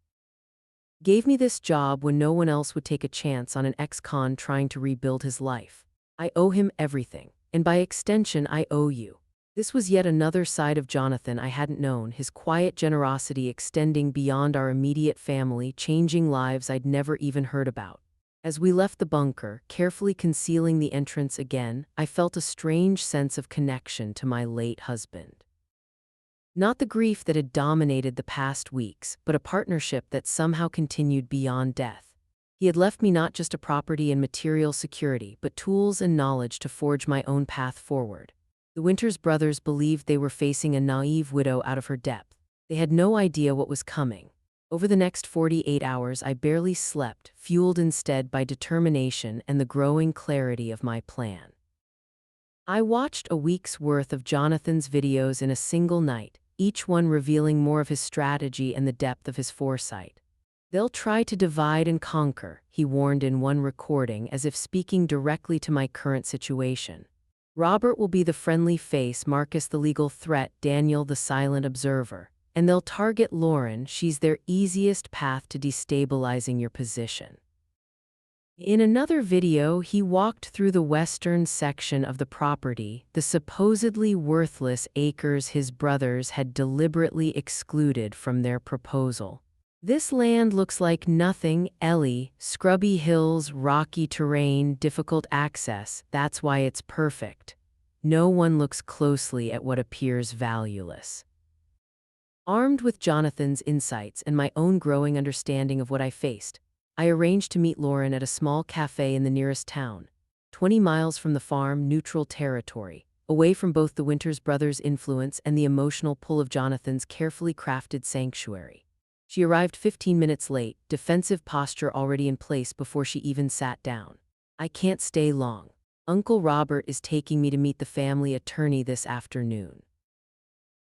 Speaker 1: Gave me this job when no one else would take a chance on an ex-con trying to rebuild his life. I owe him everything, and by extension I owe you. This was yet another side of Jonathan I hadn't known, his quiet generosity extending beyond our immediate family, changing lives I'd never even heard about. As we left the bunker, carefully concealing the entrance again, I felt a strange sense of connection to my late husband. Not the grief that had dominated the past weeks, but a partnership that somehow continued beyond death. He had left me not just a property and material security, but tools and knowledge to forge my own path forward. The Winters brothers believed they were facing a naive widow out of her depth. They had no idea what was coming. Over the next 48 hours, I barely slept, fueled instead by determination and the growing clarity of my plan. I watched a week's worth of Jonathan's videos in a single night, each one revealing more of his strategy and the depth of his foresight. "They'll try to divide and conquer," he warned in one recording, as if speaking directly to my current situation. "Robert will be the friendly face, Marcus the legal threat, Daniel the silent observer. And they'll target Lauren, she's their easiest path to destabilizing your position." In another video, he walked through the western section of the property, the supposedly worthless acres his brothers had deliberately excluded from their proposal. "This land looks like nothing, Ellie. Scrubby hills, rocky terrain, difficult access. That's why it's perfect. No one looks closely at what appears valueless." Armed with Jonathan's insights and my own growing understanding of what I faced, I arranged to meet Lauren at a small cafe in the nearest town, 20 miles from the farm, neutral territory, away from both the Winters brothers' influence and the emotional pull of Jonathan's carefully crafted sanctuary. She arrived 15 minutes late, defensive posture already in place before she even sat down. "I can't stay long. Uncle Robert is taking me to meet the family attorney this afternoon."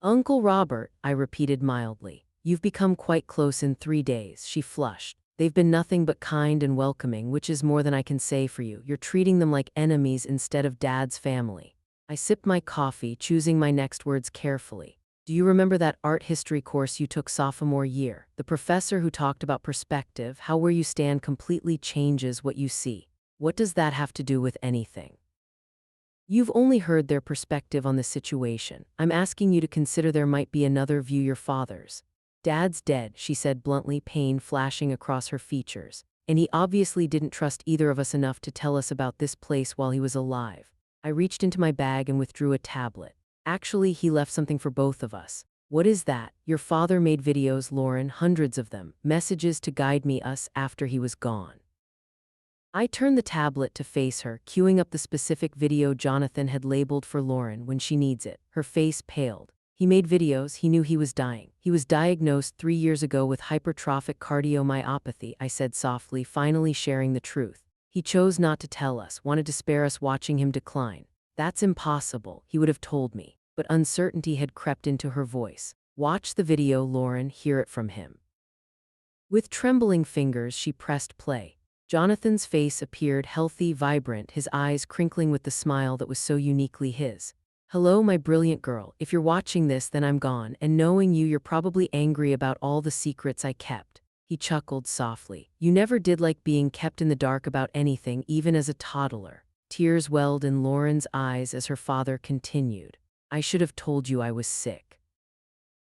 Speaker 1: "Uncle Robert," I repeated mildly. "You've become quite close in 3 days," she flushed. "They've been nothing but kind and welcoming, which is more than I can say for you. You're treating them like enemies instead of Dad's family." I sipped my coffee, choosing my next words carefully. "Do you remember that art history course you took sophomore year? The professor who talked about perspective, how where you stand completely changes what you see. What does that have to do with anything? You've only heard their perspective on the situation. I'm asking you to consider there might be another view, your father's." "Dad's dead," she said bluntly, pain flashing across her features. "And he obviously didn't trust either of us enough to tell us about this place while he was alive." I reached into my bag and withdrew a tablet. "Actually, he left something for both of us." "What is that?" "Your father made videos, Lauren, hundreds of them, messages to guide us after he was gone." I turned the tablet to face her, queuing up the specific video Jonathan had labeled for Lauren when she needs it. Her face paled. "He made videos, he knew he was dying. He was diagnosed 3 years ago with hypertrophic cardiomyopathy," I said softly, finally sharing the truth. "He chose not to tell us, wanted to spare us watching him decline." "That's impossible," he would have told me, but uncertainty had crept into her voice. "Watch the video, Lauren, hear it from him." With trembling fingers, she pressed play. Jonathan's face appeared healthy, vibrant, his eyes crinkling with the smile that was so uniquely his. "Hello, my brilliant girl. If you're watching this, then I'm gone, and knowing you, you're probably angry about all the secrets I kept." He chuckled softly. "You never did like being kept in the dark about anything, even as a toddler." Tears welled in Lauren's eyes as her father continued. "I should have told you I was sick.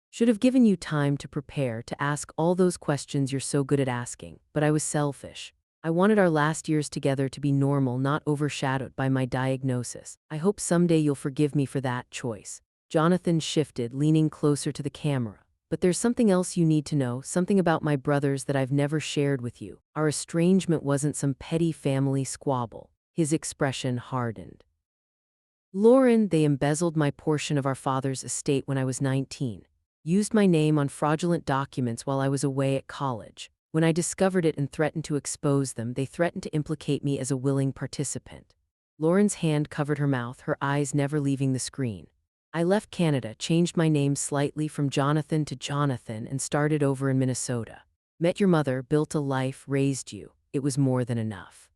Speaker 1: Should have given you time to prepare, to ask all those questions you're so good at asking, but I was selfish. I wanted our last years together to be normal, not overshadowed by my diagnosis. I hope someday you'll forgive me for that choice." Jonathan shifted, leaning closer to the camera. "But there's something else you need to know, something about my brothers that I've never shared with you. Our estrangement wasn't some petty family squabble." His expression hardened. "Lauren, they embezzled my portion of our father's estate when I was 19. Used my name on fraudulent documents while I was away at college. When I discovered it and threatened to expose them, they threatened to implicate me as a willing participant." Lauren's hand covered her mouth, her eyes never leaving the screen. "I left Canada, changed my name slightly from Jonathan to Jonathan, and started over in Minnesota. Met your mother, built a life, raised you. It was more than enough.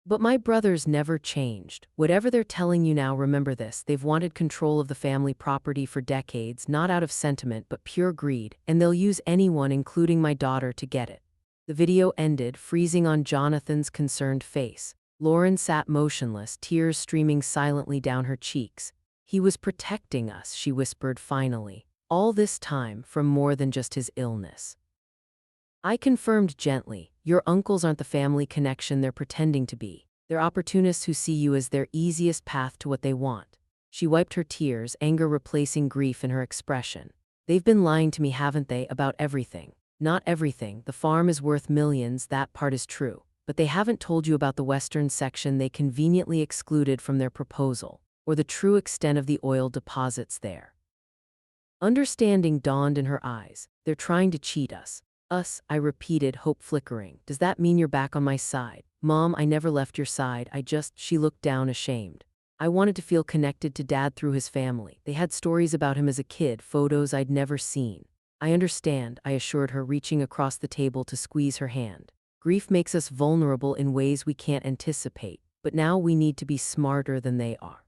Speaker 1: But my brothers never changed. Whatever they're telling you now, remember this, they've wanted control of the family property for decades, not out of sentiment but pure greed, and they'll use anyone, including my daughter, to get it." The video ended, freezing on Jonathan's concerned face. Lauren sat motionless, tears streaming silently down her cheeks. "He was protecting us," she whispered finally. "All this time, from more than just his illness." I confirmed gently, "Your uncles aren't the family connection they're pretending to be. They're opportunists who see you as their easiest path to what they want." She wiped her tears, anger replacing grief in her expression. "They've been lying to me, haven't they, about everything?" "Not everything. The farm is worth millions, that part is true. But they haven't told you about the western section they conveniently excluded from their proposal, or the true extent of the oil deposits there." Understanding dawned in her eyes. "They're trying to cheat us. Us, I repeated, hope flickering. Does that mean you're back on my side? Mom, I never left your side. She looked down ashamed. I wanted to feel connected to Dad through his family. They had stories about him as a kid, photos I'd never seen. I understand, I assured her, reaching across the table to squeeze her hand. Grief makes us vulnerable in ways we can't anticipate, but now we need to be smarter than they are.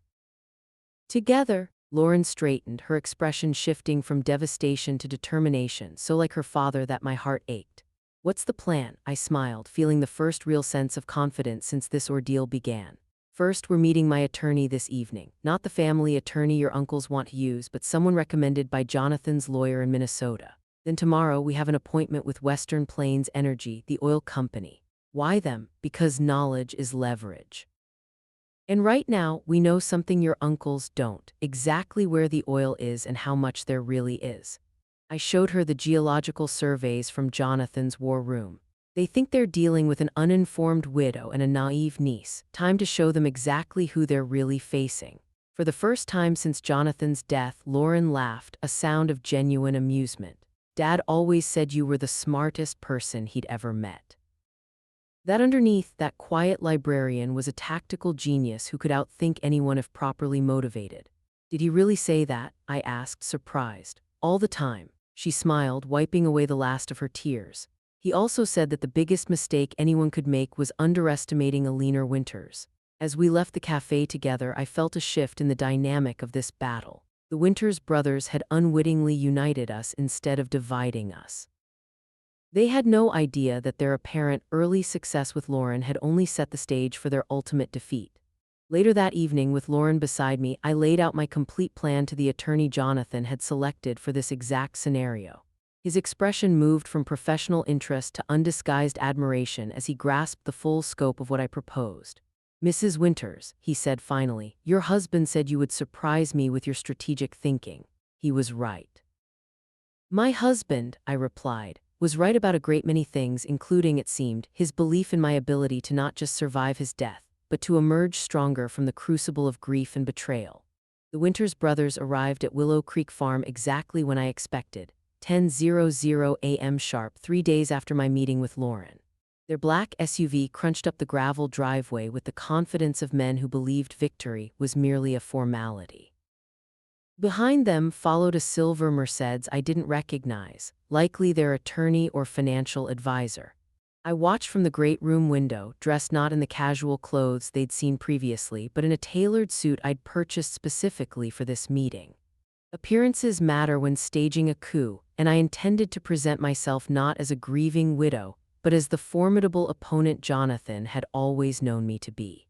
Speaker 1: Together, Lauren straightened, her expression shifting from devastation to determination, so like her father that my heart ached. What's the plan? I smiled, feeling the first real sense of confidence since this ordeal began. First, we're meeting my attorney this evening. Not the family attorney your uncles want to use, but someone recommended by Jonathan's lawyer in Minnesota. Then tomorrow, we have an appointment with Western Plains Energy, the oil company. Why them? Because knowledge is leverage. And right now, we know something your uncles don't, exactly where the oil is and how much there really is. I showed her the geological surveys from Jonathan's war room. They think they're dealing with an uninformed widow and a naive niece. Time to show them exactly who they're really facing. For the first time since Jonathan's death, Lauren laughed, a sound of genuine amusement. Dad always said you were the smartest person he'd ever met. That underneath, that quiet librarian was a tactical genius who could outthink anyone if properly motivated. Did he really say that? I asked, surprised. All the time. She smiled, wiping away the last of her tears. He also said that the biggest mistake anyone could make was underestimating Eleanor Winters. As we left the cafe together, I felt a shift in the dynamic of this battle. The Winters brothers had unwittingly united us instead of dividing us. They had no idea that their apparent early success with Lauren had only set the stage for their ultimate defeat. Later that evening, with Lauren beside me, I laid out my complete plan to the attorney Jonathan had selected for this exact scenario. His expression moved from professional interest to undisguised admiration as he grasped the full scope of what I proposed. Mrs. Winters, he said finally, your husband said you would surprise me with your strategic thinking. He was right. My husband, I replied, was right about a great many things, including, it seemed, his belief in my ability to not just survive his death, but to emerge stronger from the crucible of grief and betrayal. The Winters brothers arrived at Willow Creek Farm exactly when I expected, 10:00 a.m. sharp, 3 days after my meeting with Lauren. Their black SUV crunched up the gravel driveway with the confidence of men who believed victory was merely a formality. Behind them followed a silver Mercedes I didn't recognize, likely their attorney or financial advisor. I watched from the great room window, dressed not in the casual clothes they'd seen previously, but in a tailored suit I'd purchased specifically for this meeting. Appearances matter when staging a coup, and I intended to present myself not as a grieving widow, but as the formidable opponent Jonathan had always known me to be.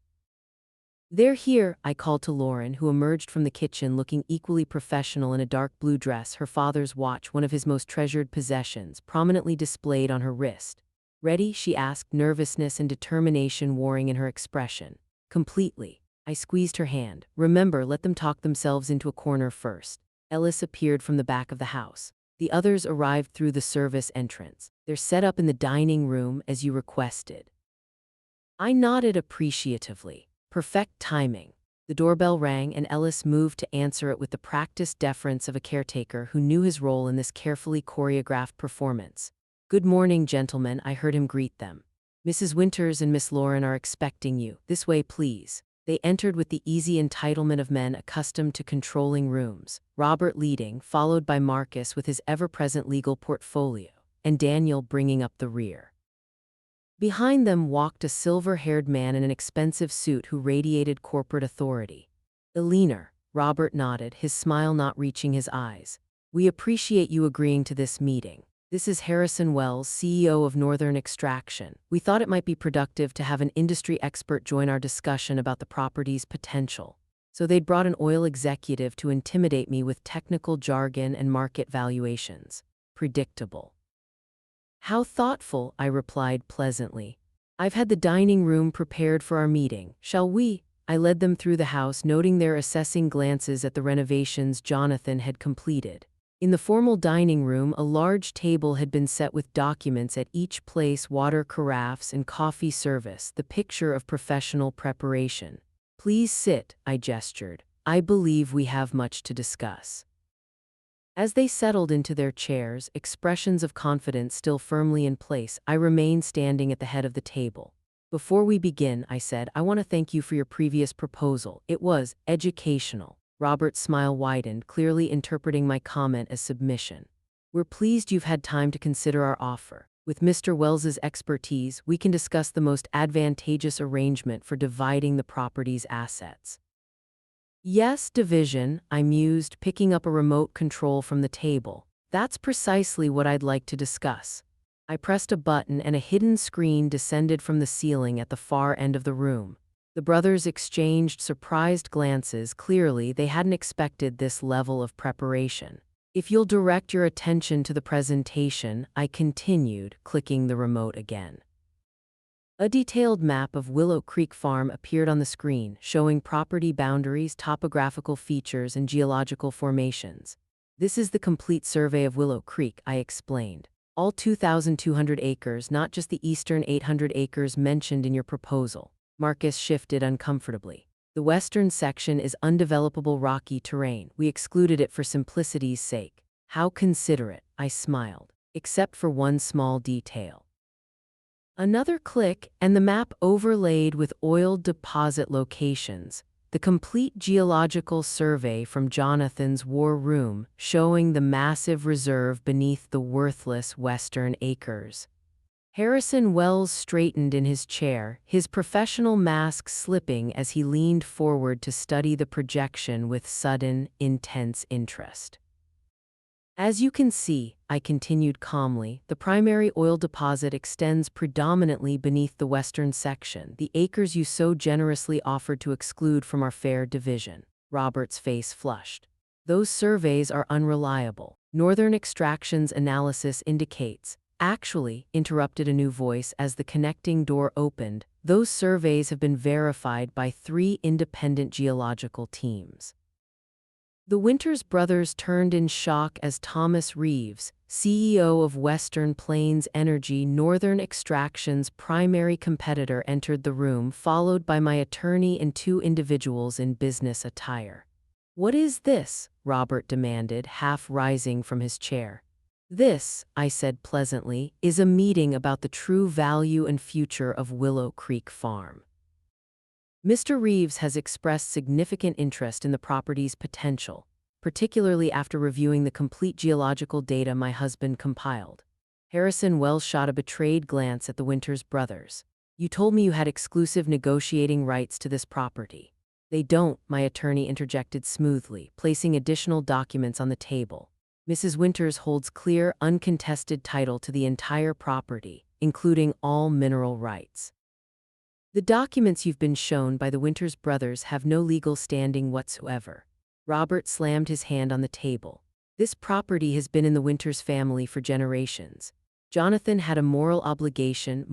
Speaker 1: They're here, I called to Lauren, who emerged from the kitchen looking equally professional in a dark blue dress, her father's watch, one of his most treasured possessions, prominently displayed on her wrist. Ready? She asked, nervousness and determination warring in her expression. Completely. I squeezed her hand. Remember, let them talk themselves into a corner first. Ellis appeared from the back of the house. The others arrived through the service entrance. They're set up in the dining room as you requested. I nodded appreciatively. Perfect timing. The doorbell rang and Ellis moved to answer it with the practiced deference of a caretaker who knew his role in this carefully choreographed performance. Good morning, gentlemen, I heard him greet them. Mrs. Winters and Miss Lauren are expecting you. This way, please. They entered with the easy entitlement of men accustomed to controlling rooms, Robert leading, followed by Marcus with his ever-present legal portfolio, and Daniel bringing up the rear. Behind them walked a silver-haired man in an expensive suit who radiated corporate authority. Eleanor, Robert nodded, his smile not reaching his eyes. We appreciate you agreeing to this meeting. This is Harrison Wells, CEO of Northern Extraction. We thought it might be productive to have an industry expert join our discussion about the property's potential. So they'd brought an oil executive to intimidate me with technical jargon and market valuations. Predictable. How thoughtful, I replied pleasantly. I've had the dining room prepared for our meeting. Shall we? I led them through the house, noting their assessing glances at the renovations Jonathan had completed. In the formal dining room, a large table had been set with documents at each place, water carafes and coffee service, the picture of professional preparation. Please sit, I gestured. I believe we have much to discuss. As they settled into their chairs, expressions of confidence still firmly in place, I remained standing at the head of the table. Before we begin, I said, I want to thank you for your previous proposal. It was educational. Robert's smile widened, clearly interpreting my comment as submission. We're pleased you've had time to consider our offer. With Mr. Wells's expertise, we can discuss the most advantageous arrangement for dividing the property's assets. Yes, division, I mused, picking up a remote control from the table. That's precisely what I'd like to discuss. I pressed a button and a hidden screen descended from the ceiling at the far end of the room. The brothers exchanged surprised glances. Clearly, they hadn't expected this level of preparation. If you'll direct your attention to the presentation, I continued, clicking the remote again. A detailed map of Willow Creek Farm appeared on the screen, showing property boundaries, topographical features, and geological formations. This is the complete survey of Willow Creek, I explained. All 2,200 acres, not just the eastern 800 acres mentioned in your proposal. Marcus shifted uncomfortably. The western section is undevelopable rocky terrain. We excluded it for simplicity's sake. How considerate, I smiled. Except for one small detail. Another click, and the map overlaid with oil deposit locations. The complete geological survey from Jonathan's war room, showing the massive reserve beneath the worthless western acres. Harrison Wells straightened in his chair, his professional mask slipping as he leaned forward to study the projection with sudden, intense interest. As you can see, I continued calmly, the primary oil deposit extends predominantly beneath the western section, the acres you so generously offered to exclude from our fair division. Robert's face flushed. Those surveys are unreliable. Northern Extraction's analysis indicates. Actually, interrupted a new voice as the connecting door opened, those surveys have been verified by 3 independent geological teams. The Winters brothers turned in shock as Thomas Reeves, CEO of Western Plains Energy, Northern Extraction's primary competitor, entered the room, followed by my attorney and 2 individuals in business attire. What is this? Robert demanded, half rising from his chair. This, I said pleasantly, is a meeting about the true value and future of Willow Creek Farm. Mr. Reeves has expressed significant interest in the property's potential, particularly after reviewing the complete geological data my husband compiled. Harrison Wells shot a betrayed glance at the Winters brothers. You told me you had exclusive negotiating rights to this property. They don't, my attorney interjected smoothly, placing additional documents on the table. Mrs. Winters holds clear, uncontested title to the entire property, including all mineral rights. The documents you've been shown by the Winters brothers have no legal standing whatsoever. Robert slammed his hand on the table. This property has been in the Winters family for generations. Jonathan had a moral obligation.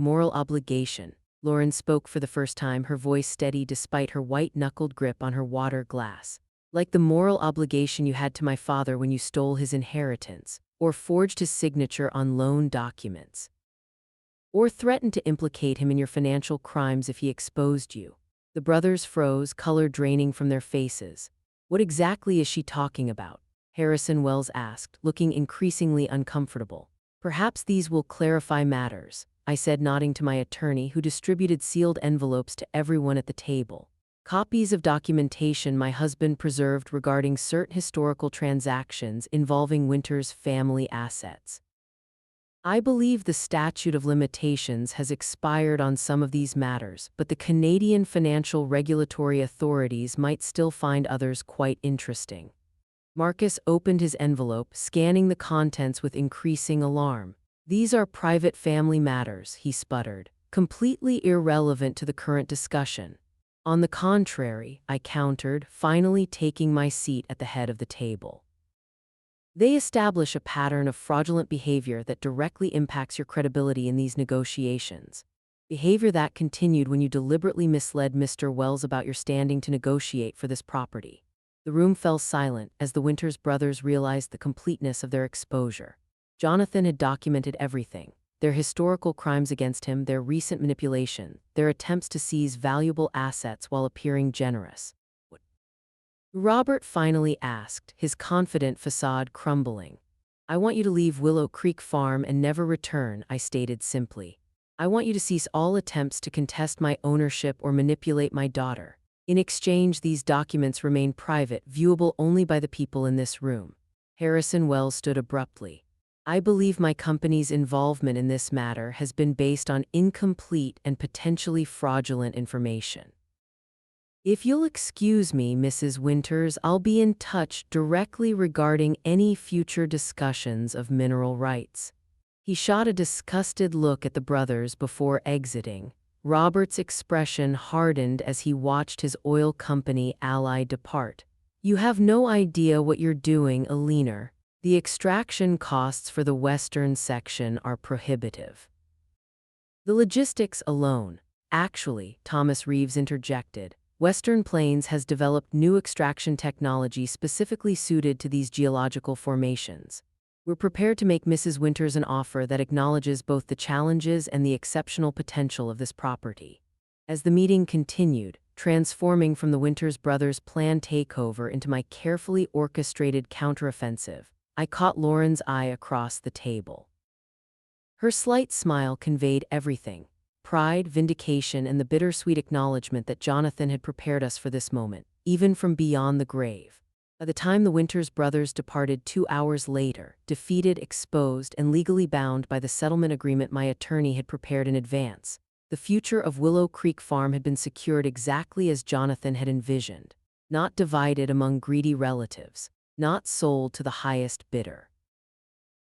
Speaker 1: Lauren spoke for the first time, her voice steady despite her white-knuckled grip on her water glass. Like the moral obligation you had to my father when you stole his inheritance, or forged his signature on loan documents, or threatened to implicate him in your financial crimes if he exposed you. The brothers froze, color draining from their faces. What exactly is she talking about? Harrison Wells asked, looking increasingly uncomfortable. Perhaps these will clarify matters, I said, nodding to my attorney, who distributed sealed envelopes to everyone at the table. Copies of documentation my husband preserved regarding certain historical transactions involving Winters' family assets. I believe the statute of limitations has expired on some of these matters, but the Canadian financial regulatory authorities might still find others quite interesting. Marcus opened his envelope, scanning the contents with increasing alarm. These are private family matters, he sputtered, completely irrelevant to the current discussion. On the contrary, I countered, finally taking my seat at the head of the table. They establish a pattern of fraudulent behavior that directly impacts your credibility in these negotiations. Behavior that continued when you deliberately misled Mr. Wells about your standing to negotiate for this property. The room fell silent as the Winters brothers realized the completeness of their exposure. Jonathan had documented everything: their historical crimes against him, their recent manipulation, their attempts to seize valuable assets while appearing generous. Robert finally asked, his confident facade crumbling. I want you to leave Willow Creek Farm and never return, I stated simply. I want you to cease all attempts to contest my ownership or manipulate my daughter. In exchange, these documents remain private, viewable only by the people in this room. Harrison Wells stood abruptly. I believe my company's involvement in this matter has been based on incomplete and potentially fraudulent information. If you'll excuse me, Mrs. Winters, I'll be in touch directly regarding any future discussions of mineral rights. He shot a disgusted look at the brothers before exiting. Robert's expression hardened as he watched his oil company ally depart. You have no idea what you're doing, Eleanor. The extraction costs for the western section are prohibitive. The logistics alone. Actually, Thomas Reeves interjected. Western Plains has developed new extraction technology specifically suited to these geological formations. We're prepared to make Mrs. Winters an offer that acknowledges both the challenges and the exceptional potential of this property. As the meeting continued, transforming from the Winters brothers' planned takeover into my carefully orchestrated counteroffensive, I caught Lauren's eye across the table. Her slight smile conveyed everything: pride, vindication, and the bittersweet acknowledgement that Jonathan had prepared us for this moment, even from beyond the grave. By the time the Winters brothers departed 2 hours later, defeated, exposed, and legally bound by the settlement agreement my attorney had prepared in advance, the future of Willow Creek Farm had been secured exactly as Jonathan had envisioned, not divided among greedy relatives, not sold to the highest bidder,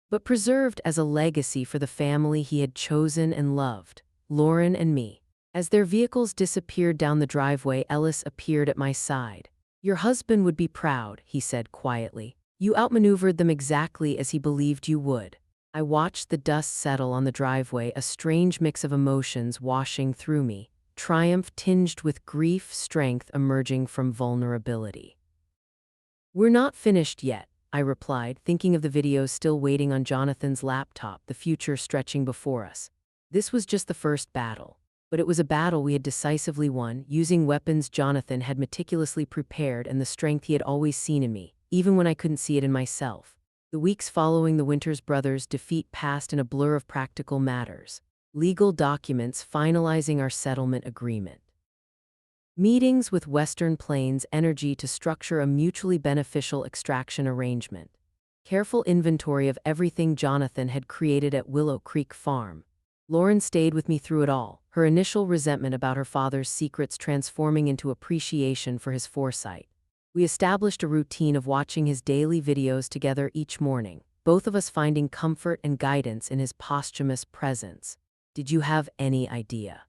Speaker 1: but preserved as a legacy for the family he had chosen and loved. Lauren and me. As their vehicles disappeared down the driveway, Ellis appeared at my side. Your husband would be proud, he said quietly. You outmaneuvered them exactly as he believed you would. I watched the dust settle on the driveway, a strange mix of emotions washing through me, triumph tinged with grief, strength emerging from vulnerability. We're not finished yet, I replied, thinking of the videos still waiting on Jonathan's laptop, the future stretching before us. This was just the first battle, but it was a battle we had decisively won, using weapons Jonathan had meticulously prepared and the strength he had always seen in me, even when I couldn't see it in myself. The weeks following the Winters brothers' defeat passed in a blur of practical matters, legal documents finalizing our settlement agreement, meetings with Western Plains Energy to structure a mutually beneficial extraction arrangement, careful inventory of everything Jonathan had created at Willow Creek Farm. Lauren stayed with me through it all, her initial resentment about her father's secrets transforming into appreciation for his foresight. We established a routine of watching his daily videos together each morning, both of us finding comfort and guidance in his posthumous presence. Did you have any idea?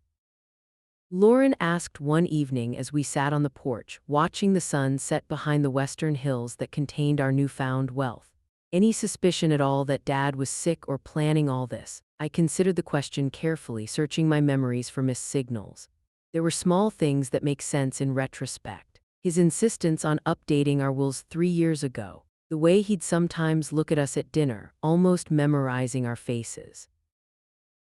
Speaker 1: Lauren asked one evening as we sat on the porch, watching the sun set behind the western hills that contained our newfound wealth. Any suspicion at all that Dad was sick or planning all this? I considered the question carefully, searching my memories for missed signals. There were small things that make sense in retrospect. His insistence on updating our wills 3 years ago, the way he'd sometimes look at us at dinner, almost memorizing our faces.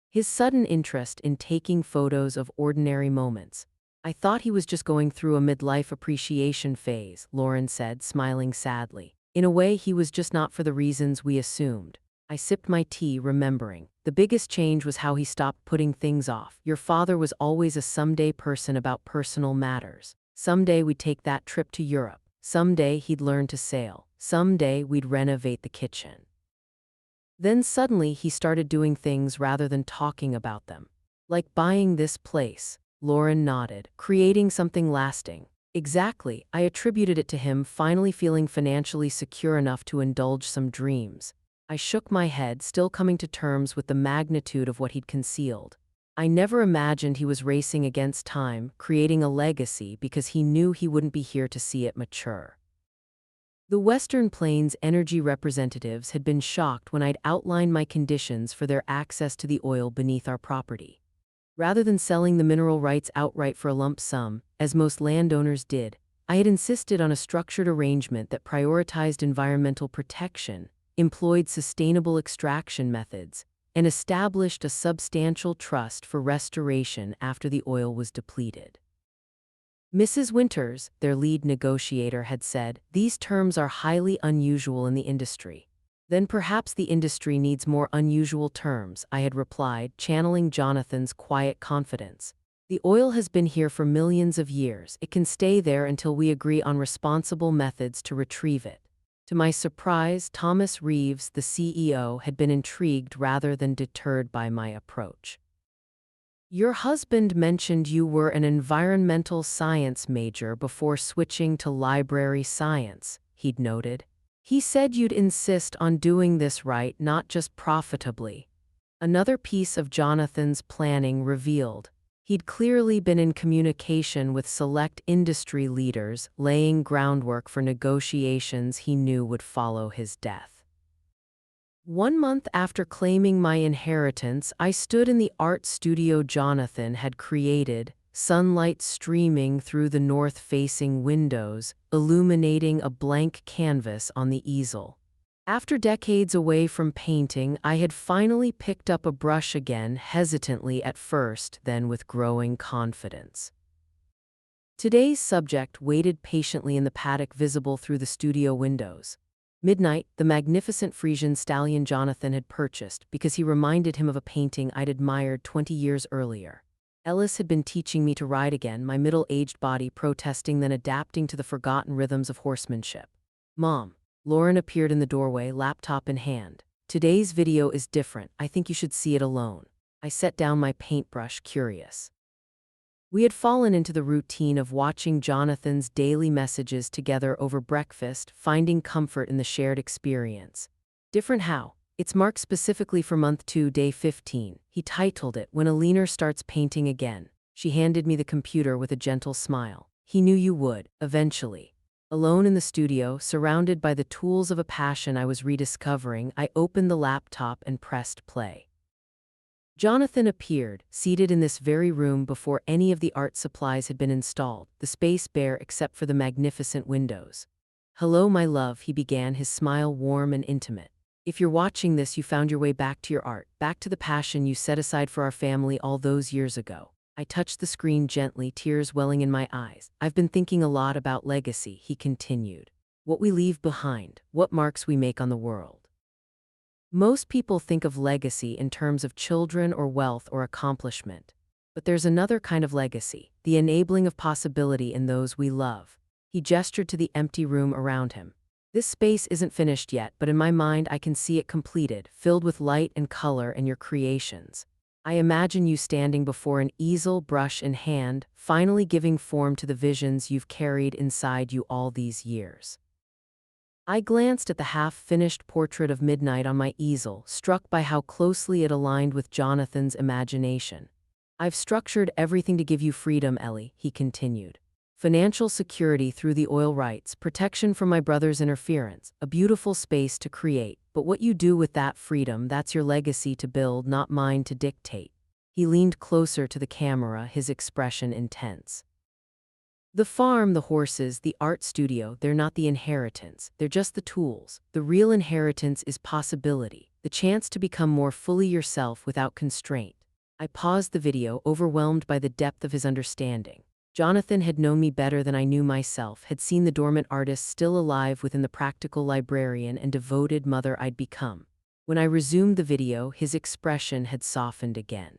Speaker 1: His sudden interest in taking photos of ordinary moments. I thought he was just going through a midlife appreciation phase, Lauren said, smiling sadly. In a way, he was just not for the reasons we assumed. I sipped my tea, remembering. The biggest change was how he stopped putting things off. Your father was always a someday person about personal matters. Someday we'd take that trip to Europe. Someday he'd learn to sail. Someday we'd renovate the kitchen. Then suddenly he started doing things rather than talking about them. Like buying this place. Lauren nodded. Creating something lasting. Exactly. I attributed it to him finally feeling financially secure enough to indulge some dreams. I shook my head, still coming to terms with the magnitude of what he'd concealed. I never imagined he was racing against time, creating a legacy because he knew he wouldn't be here to see it mature. The Western Plains Energy representatives had been shocked when I'd outlined my conditions for their access to the oil beneath our property. Rather than selling the mineral rights outright for a lump sum, as most landowners did, I had insisted on a structured arrangement that prioritized environmental protection, employed sustainable extraction methods, and established a substantial trust for restoration after the oil was depleted. Mrs. Winters, their lead negotiator, had said, "These terms are highly unusual in the industry." "Then perhaps the industry needs more unusual terms," I had replied, channeling Jonathan's quiet confidence. "The oil has been here for millions of years. It can stay there until we agree on responsible methods to retrieve it." To my surprise, Thomas Reeves, the CEO, had been intrigued rather than deterred by my approach. "Your husband mentioned you were an environmental science major before switching to library science," he'd noted. "He said you'd insist on doing this right, not just profitably." Another piece of Jonathan's planning revealed. He'd clearly been in communication with select industry leaders, laying groundwork for negotiations he knew would follow his death. 1 month after claiming my inheritance, I stood in the art studio Jonathan had created, sunlight streaming through the north-facing windows, illuminating a blank canvas on the easel. After decades away from painting, I had finally picked up a brush again, hesitantly at first, then with growing confidence. Today's subject waited patiently in the paddock visible through the studio windows. Midnight, the magnificent Frisian stallion Jonathan had purchased because he reminded him of a painting I'd admired 20 years earlier. Ellis had been teaching me to ride again, my middle-aged body protesting then adapting to the forgotten rhythms of horsemanship. "Mom." Lauren appeared in the doorway, laptop in hand. "Today's video is different. I think you should see it alone." I set down my paintbrush, curious. We had fallen into the routine of watching Jonathan's daily messages together over breakfast, finding comfort in the shared experience. "Different how?" "It's marked specifically for month 2, day 15. He titled it, "When Eleanor Starts Painting Again." She handed me the computer with a gentle smile. "He knew you would, eventually." Alone in the studio, surrounded by the tools of a passion I was rediscovering, I opened the laptop and pressed play. Jonathan appeared, seated in this very room before any of the art supplies had been installed, the space bare except for the magnificent windows. "Hello, my love," he began, his smile warm and intimate. "If you're watching this, you found your way back to your art, back to the passion you set aside for our family all those years ago." I touched the screen gently, tears welling in my eyes. "I've been thinking a lot about legacy," he continued. "What we leave behind, what marks we make on the world. Most people think of legacy in terms of children or wealth or accomplishment. But there's another kind of legacy, the enabling of possibility in those we love." He gestured to the empty room around him. "This space isn't finished yet, but in my mind I can see it completed, filled with light and color and your creations. I imagine you standing before an easel, brush in hand, finally giving form to the visions you've carried inside you all these years." I glanced at the half-finished portrait of Midnight on my easel, struck by how closely it aligned with Jonathan's imagination. "I've structured everything to give you freedom, Ellie," he continued. "Financial security through the oil rights, protection from my brother's interference, a beautiful space to create. But what you do with that freedom, that's your legacy to build, not mine to dictate." He leaned closer to the camera, his expression intense. "The farm, the horses, the art studio, they're not the inheritance. They're just the tools. The real inheritance is possibility, the chance to become more fully yourself without constraint." I paused the video, overwhelmed by the depth of his understanding. Jonathan had known me better than I knew myself, had seen the dormant artist still alive within the practical librarian and devoted mother I'd become. When I resumed the video, his expression had softened again.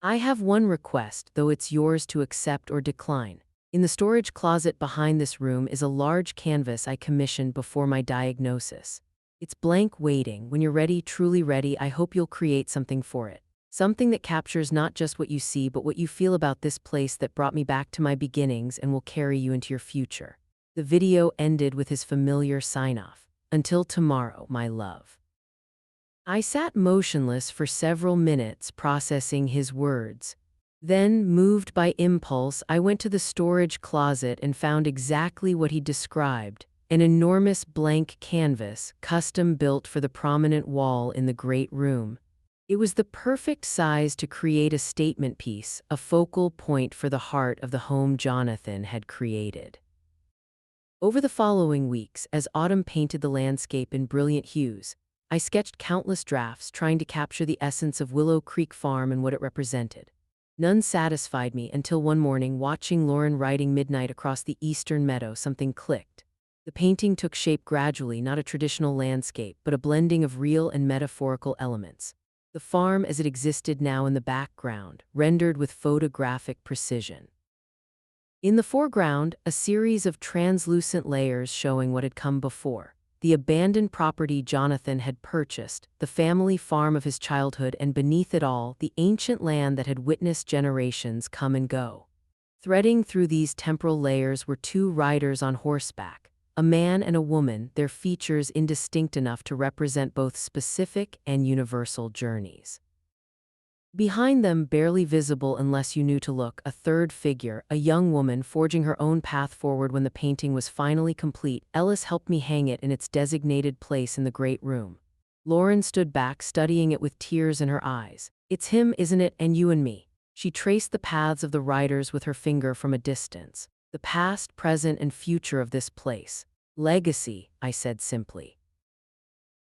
Speaker 1: "I have one request, though it's yours to accept or decline. In the storage closet behind this room is a large canvas I commissioned before my diagnosis. It's blank, waiting. When you're ready, truly ready, I hope you'll create something for it. Something that captures not just what you see but what you feel about this place that brought me back to my beginnings and will carry you into your future." The video ended with his familiar sign-off. "Until tomorrow, my love." I sat motionless for several minutes, processing his words. Then, moved by impulse, I went to the storage closet and found exactly what he described, an enormous blank canvas, custom-built for the prominent wall in the great room. It was the perfect size to create a statement piece, a focal point for the heart of the home Jonathan had created. Over the following weeks, as autumn painted the landscape in brilliant hues, I sketched countless drafts trying to capture the essence of Willow Creek Farm and what it represented. None satisfied me until one morning, watching Lauren riding midnight across the eastern meadow, something clicked. The painting took shape gradually, not a traditional landscape, but a blending of real and metaphorical elements. The farm as it existed now in the background, rendered with photographic precision. In the foreground, a series of translucent layers showing what had come before. The abandoned property Jonathan had purchased, the family farm of his childhood, and beneath it all, the ancient land that had witnessed generations come and go. Threading through these temporal layers were two riders on horseback, a man and a woman, their features indistinct enough to represent both specific and universal journeys. Behind them, barely visible unless you knew to look, a third figure, a young woman forging her own path forward. When the painting was finally complete, Ellis helped me hang it in its designated place in the great room. Lauren stood back, studying it with tears in her eyes. "It's him, isn't it, and you and me?" She traced the paths of the riders with her finger from a distance. "The past, present, and future of this place. Legacy," I said simply.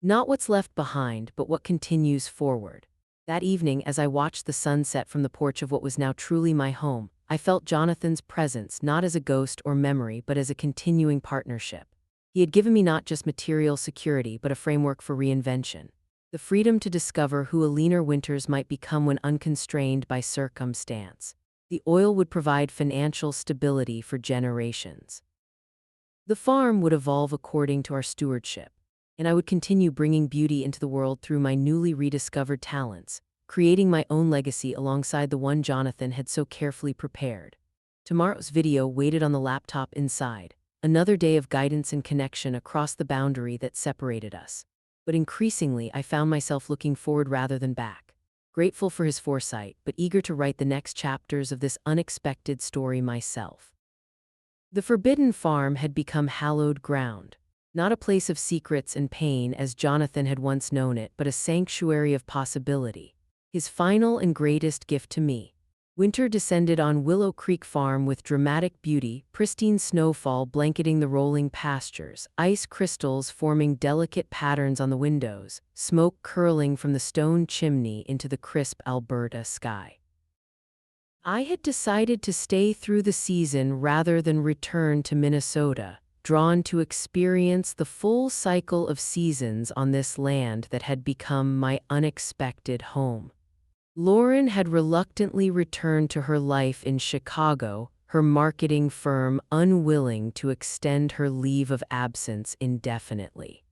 Speaker 1: "Not what's left behind, but what continues forward." That evening, as I watched the sunset from the porch of what was now truly my home, I felt Jonathan's presence not as a ghost or memory, but as a continuing partnership. He had given me not just material security, but a framework for reinvention. The freedom to discover who Eleanor Winters might become when unconstrained by circumstance. The oil would provide financial stability for generations. The farm would evolve according to our stewardship, and I would continue bringing beauty into the world through my newly rediscovered talents, creating my own legacy alongside the one Jonathan had so carefully prepared. Tomorrow's video waited on the laptop inside, another day of guidance and connection across the boundary that separated us. But increasingly, I found myself looking forward rather than back, grateful for his foresight, but eager to write the next chapters of this unexpected story myself. The Forbidden Farm had become hallowed ground. Not a place of secrets and pain as Jonathan had once known it, but a sanctuary of possibility. His final and greatest gift to me. Winter descended on Willow Creek Farm with dramatic beauty, pristine snowfall blanketing the rolling pastures, ice crystals forming delicate patterns on the windows, smoke curling from the stone chimney into the crisp Alberta sky. I had decided to stay through the season rather than return to Minnesota, drawn to experience the full cycle of seasons on this land that had become my unexpected home. Lauren had reluctantly returned to her life in Chicago, her marketing firm unwilling to extend her leave of absence indefinitely.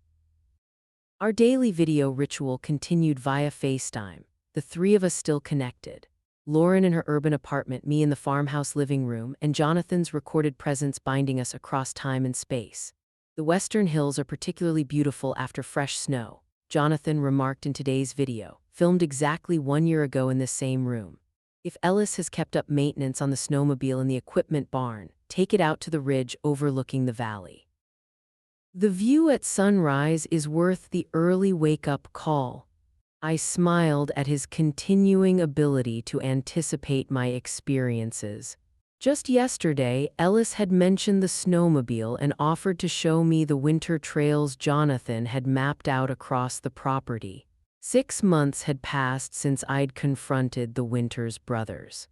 Speaker 1: Our daily video ritual continued via FaceTime, the three of us still connected. Lauren in her urban apartment, me in the farmhouse living room, and Jonathan's recorded presence binding us across time and space. "The Western Hills are particularly beautiful after fresh snow," Jonathan remarked in today's video, filmed exactly 1 year ago in this same room. "If Ellis has kept up maintenance on the snowmobile in the equipment barn, take it out to the ridge overlooking the valley. The view at sunrise is worth the early wake-up call." I smiled at his continuing ability to anticipate my experiences. Just yesterday, Ellis had mentioned the snowmobile and offered to show me the winter trails Jonathan had mapped out across the property. 6 months had passed since I'd confronted the Winters brothers.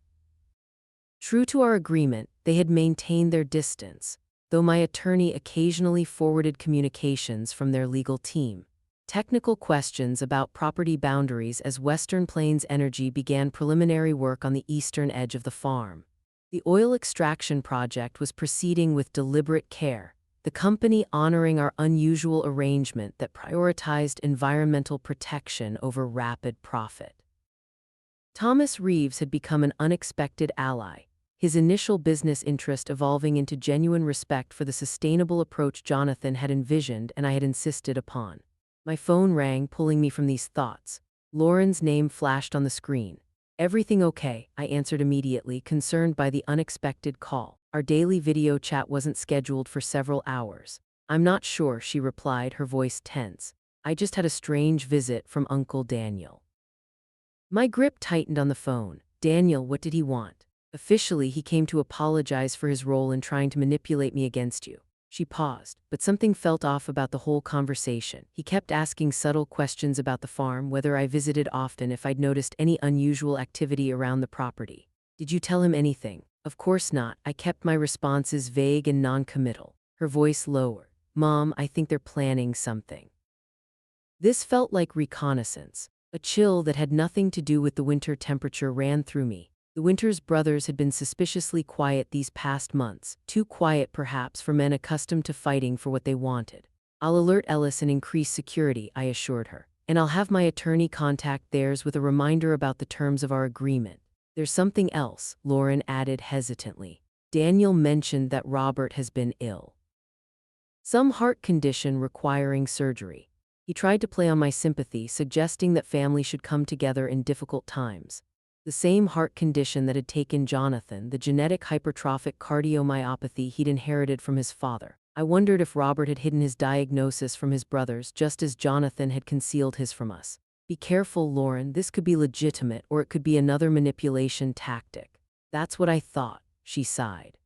Speaker 1: True to our agreement, they had maintained their distance, though my attorney occasionally forwarded communications from their legal team. Technical questions about property boundaries as Western Plains Energy began preliminary work on the eastern edge of the farm. The oil extraction project was proceeding with deliberate care, the company honoring our unusual arrangement that prioritized environmental protection over rapid profit. Thomas Reeves had become an unexpected ally, his initial business interest evolving into genuine respect for the sustainable approach Jonathan had envisioned and I had insisted upon. My phone rang, pulling me from these thoughts. Lauren's name flashed on the screen. "Everything okay?" I answered immediately, concerned by the unexpected call. Our daily video chat wasn't scheduled for several hours. "I'm not sure," she replied, her voice tense. "I just had a strange visit from Uncle Daniel." My grip tightened on the phone. "Daniel, what did he want?" "Officially, he came to apologize for his role in trying to manipulate me against you." She paused, but something felt off about the whole conversation. He kept asking subtle questions about the farm, whether I visited often, if I'd noticed any unusual activity around the property. Did you tell him anything? Of course not. I kept my responses vague and non-committal. Her voice lowered. Mom, I think they're planning something. This felt like reconnaissance. A chill that had nothing to do with the winter temperature ran through me. The Winters brothers had been suspiciously quiet these past months, too quiet perhaps for men accustomed to fighting for what they wanted. I'll alert Ellis and increase security, I assured her, and I'll have my attorney contact theirs with a reminder about the terms of our agreement. There's something else, Lauren added hesitantly. Daniel mentioned that Robert has been ill. Some heart condition requiring surgery. He tried to play on my sympathy, suggesting that family should come together in difficult times. The same heart condition that had taken Jonathan, the genetic hypertrophic cardiomyopathy he'd inherited from his father. I wondered if Robert had hidden his diagnosis from his brothers, just as Jonathan had concealed his from us. Be careful, Lauren, this could be legitimate, or it could be another manipulation tactic. That's what I thought, she sighed.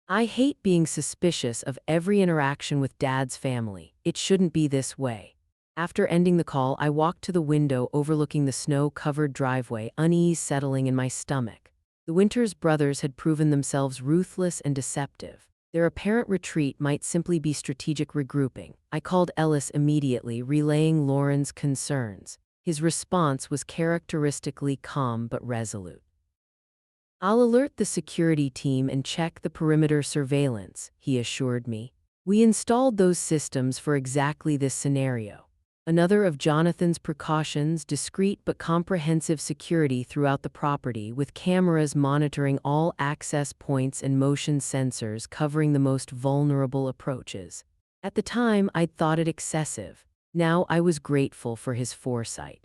Speaker 1: I hate being suspicious of every interaction with Dad's family. It shouldn't be this way. After ending the call, I walked to the window overlooking the snow-covered driveway, unease settling in my stomach. The Winters brothers had proven themselves ruthless and deceptive. Their apparent retreat might simply be strategic regrouping. I called Ellis immediately, relaying Lauren's concerns. His response was characteristically calm but resolute. I'll alert the security team and check the perimeter surveillance, he assured me. We installed those systems for exactly this scenario. Another of Jonathan's precautions, discreet but comprehensive security throughout the property, with cameras monitoring all access points and motion sensors covering the most vulnerable approaches. At the time, I'd thought it excessive. Now I was grateful for his foresight.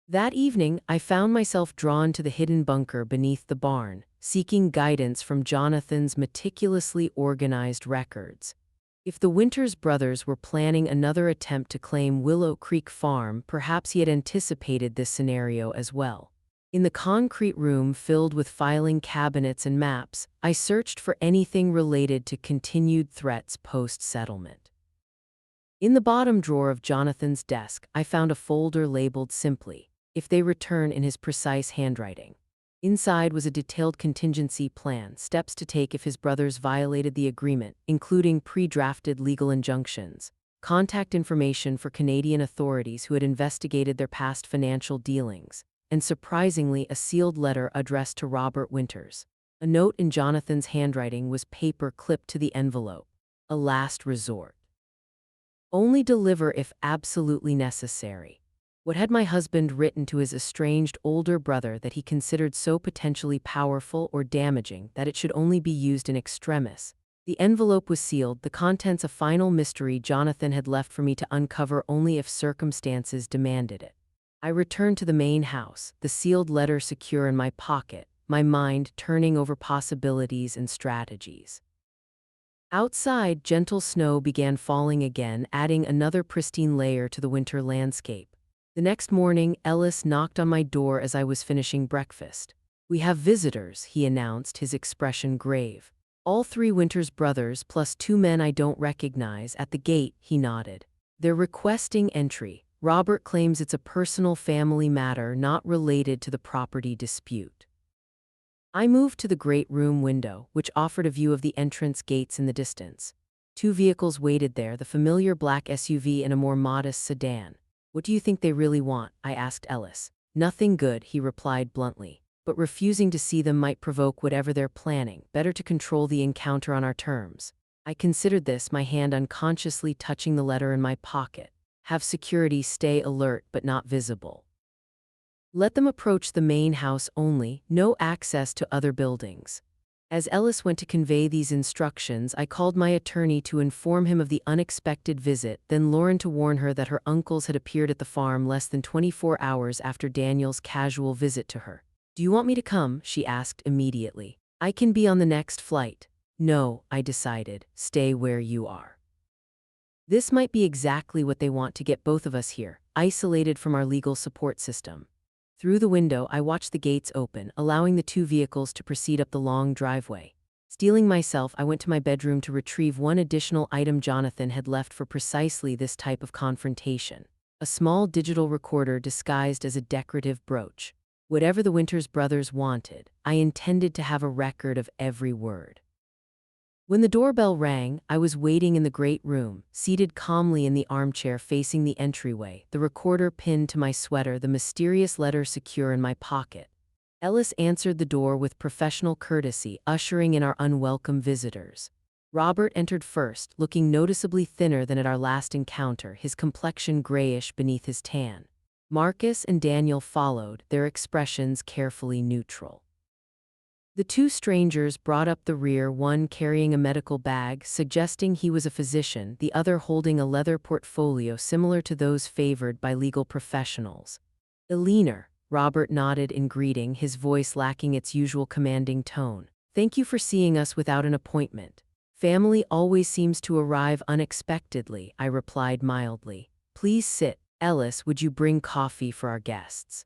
Speaker 1: That evening, I found myself drawn to the hidden bunker beneath the barn, seeking guidance from Jonathan's meticulously organized records. If the Winters brothers were planning another attempt to claim Willow Creek Farm, perhaps he had anticipated this scenario as well. In the concrete room filled with filing cabinets and maps, I searched for anything related to continued threats post-settlement. In the bottom drawer of Jonathan's desk, I found a folder labeled simply, "If they return," in his precise handwriting. Inside was a detailed contingency plan, steps to take if his brothers violated the agreement, including pre-drafted legal injunctions, contact information for Canadian authorities who had investigated their past financial dealings, and surprisingly a sealed letter addressed to Robert Winters. A note in Jonathan's handwriting was paper clipped to the envelope. A last resort. Only deliver if absolutely necessary. What had my husband written to his estranged older brother that he considered so potentially powerful or damaging that it should only be used in extremis? The envelope was sealed, the contents a final mystery Jonathan had left for me to uncover only if circumstances demanded it. I returned to the main house, the sealed letter secure in my pocket, my mind turning over possibilities and strategies. Outside, gentle snow began falling again, adding another pristine layer to the winter landscape. The next morning, Ellis knocked on my door as I was finishing breakfast. "We have visitors," he announced, his expression grave. "All 3 Winters brothers plus 2 men I don't recognize at the gate," he nodded. "They're requesting entry. Robert claims it's a personal family matter not related to the property dispute." I moved to the great room window, which offered a view of the entrance gates in the distance. 2 vehicles waited there, the familiar black SUV and a more modest sedan. "What do you think they really want?" I asked Ellis. "Nothing good," he replied bluntly. "But refusing to see them might provoke whatever they're planning. Better to control the encounter on our terms." I considered this, my hand unconsciously touching the letter in my pocket. "Have security stay alert but not visible. Let them approach the main house only, no access to other buildings." As Ellis went to convey these instructions, I called my attorney to inform him of the unexpected visit, then Lauren to warn her that her uncles had appeared at the farm less than 24 hours after Daniel's casual visit to her. "Do you want me to come?" she asked immediately. "I can be on the next flight." "No," I decided, "stay where you are." This might be exactly what they want to get both of us here, isolated from our legal support system. Through the window, I watched the gates open, allowing the 2 vehicles to proceed up the long driveway. Steeling myself, I went to my bedroom to retrieve one additional item Jonathan had left for precisely this type of confrontation: a small digital recorder disguised as a decorative brooch. Whatever the Winters brothers wanted, I intended to have a record of every word. When the doorbell rang, I was waiting in the great room, seated calmly in the armchair facing the entryway, the recorder pinned to my sweater, the mysterious letter secure in my pocket. Ellis answered the door with professional courtesy, ushering in our unwelcome visitors. Robert entered first, looking noticeably thinner than at our last encounter, his complexion grayish beneath his tan. Marcus and Daniel followed, their expressions carefully neutral. The two strangers brought up the rear, one carrying a medical bag, suggesting he was a physician, the other holding a leather portfolio similar to those favored by legal professionals. "Eleanor," Robert nodded in greeting, his voice lacking its usual commanding tone. "Thank you for seeing us without an appointment." "Family always seems to arrive unexpectedly," I replied mildly. "Please sit. Ellis, would you bring coffee for our guests?"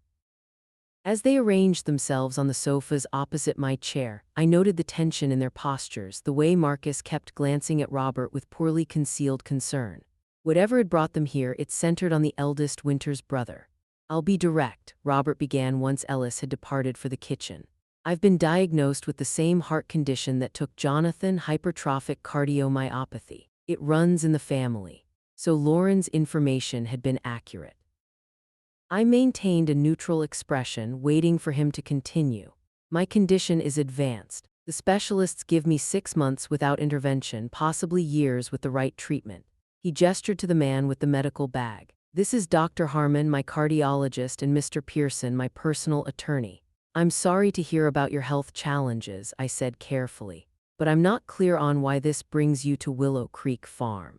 Speaker 1: As they arranged themselves on the sofas opposite my chair, I noted the tension in their postures, the way Marcus kept glancing at Robert with poorly concealed concern. Whatever had brought them here, it centered on the eldest Winters brother. "I'll be direct," Robert began once Ellis had departed for the kitchen. "I've been diagnosed with the same heart condition that took Jonathan, hypertrophic cardiomyopathy. It runs in the family." So Lauren's information had been accurate. I maintained a neutral expression, waiting for him to continue. "My condition is advanced. The specialists give me 6 months without intervention, possibly years with the right treatment." He gestured to the man with the medical bag. "This is Dr. Harmon, my cardiologist, and Mr. Pearson, my personal attorney." "I'm sorry to hear about your health challenges," I said carefully, "but I'm not clear on why this brings you to Willow Creek Farm."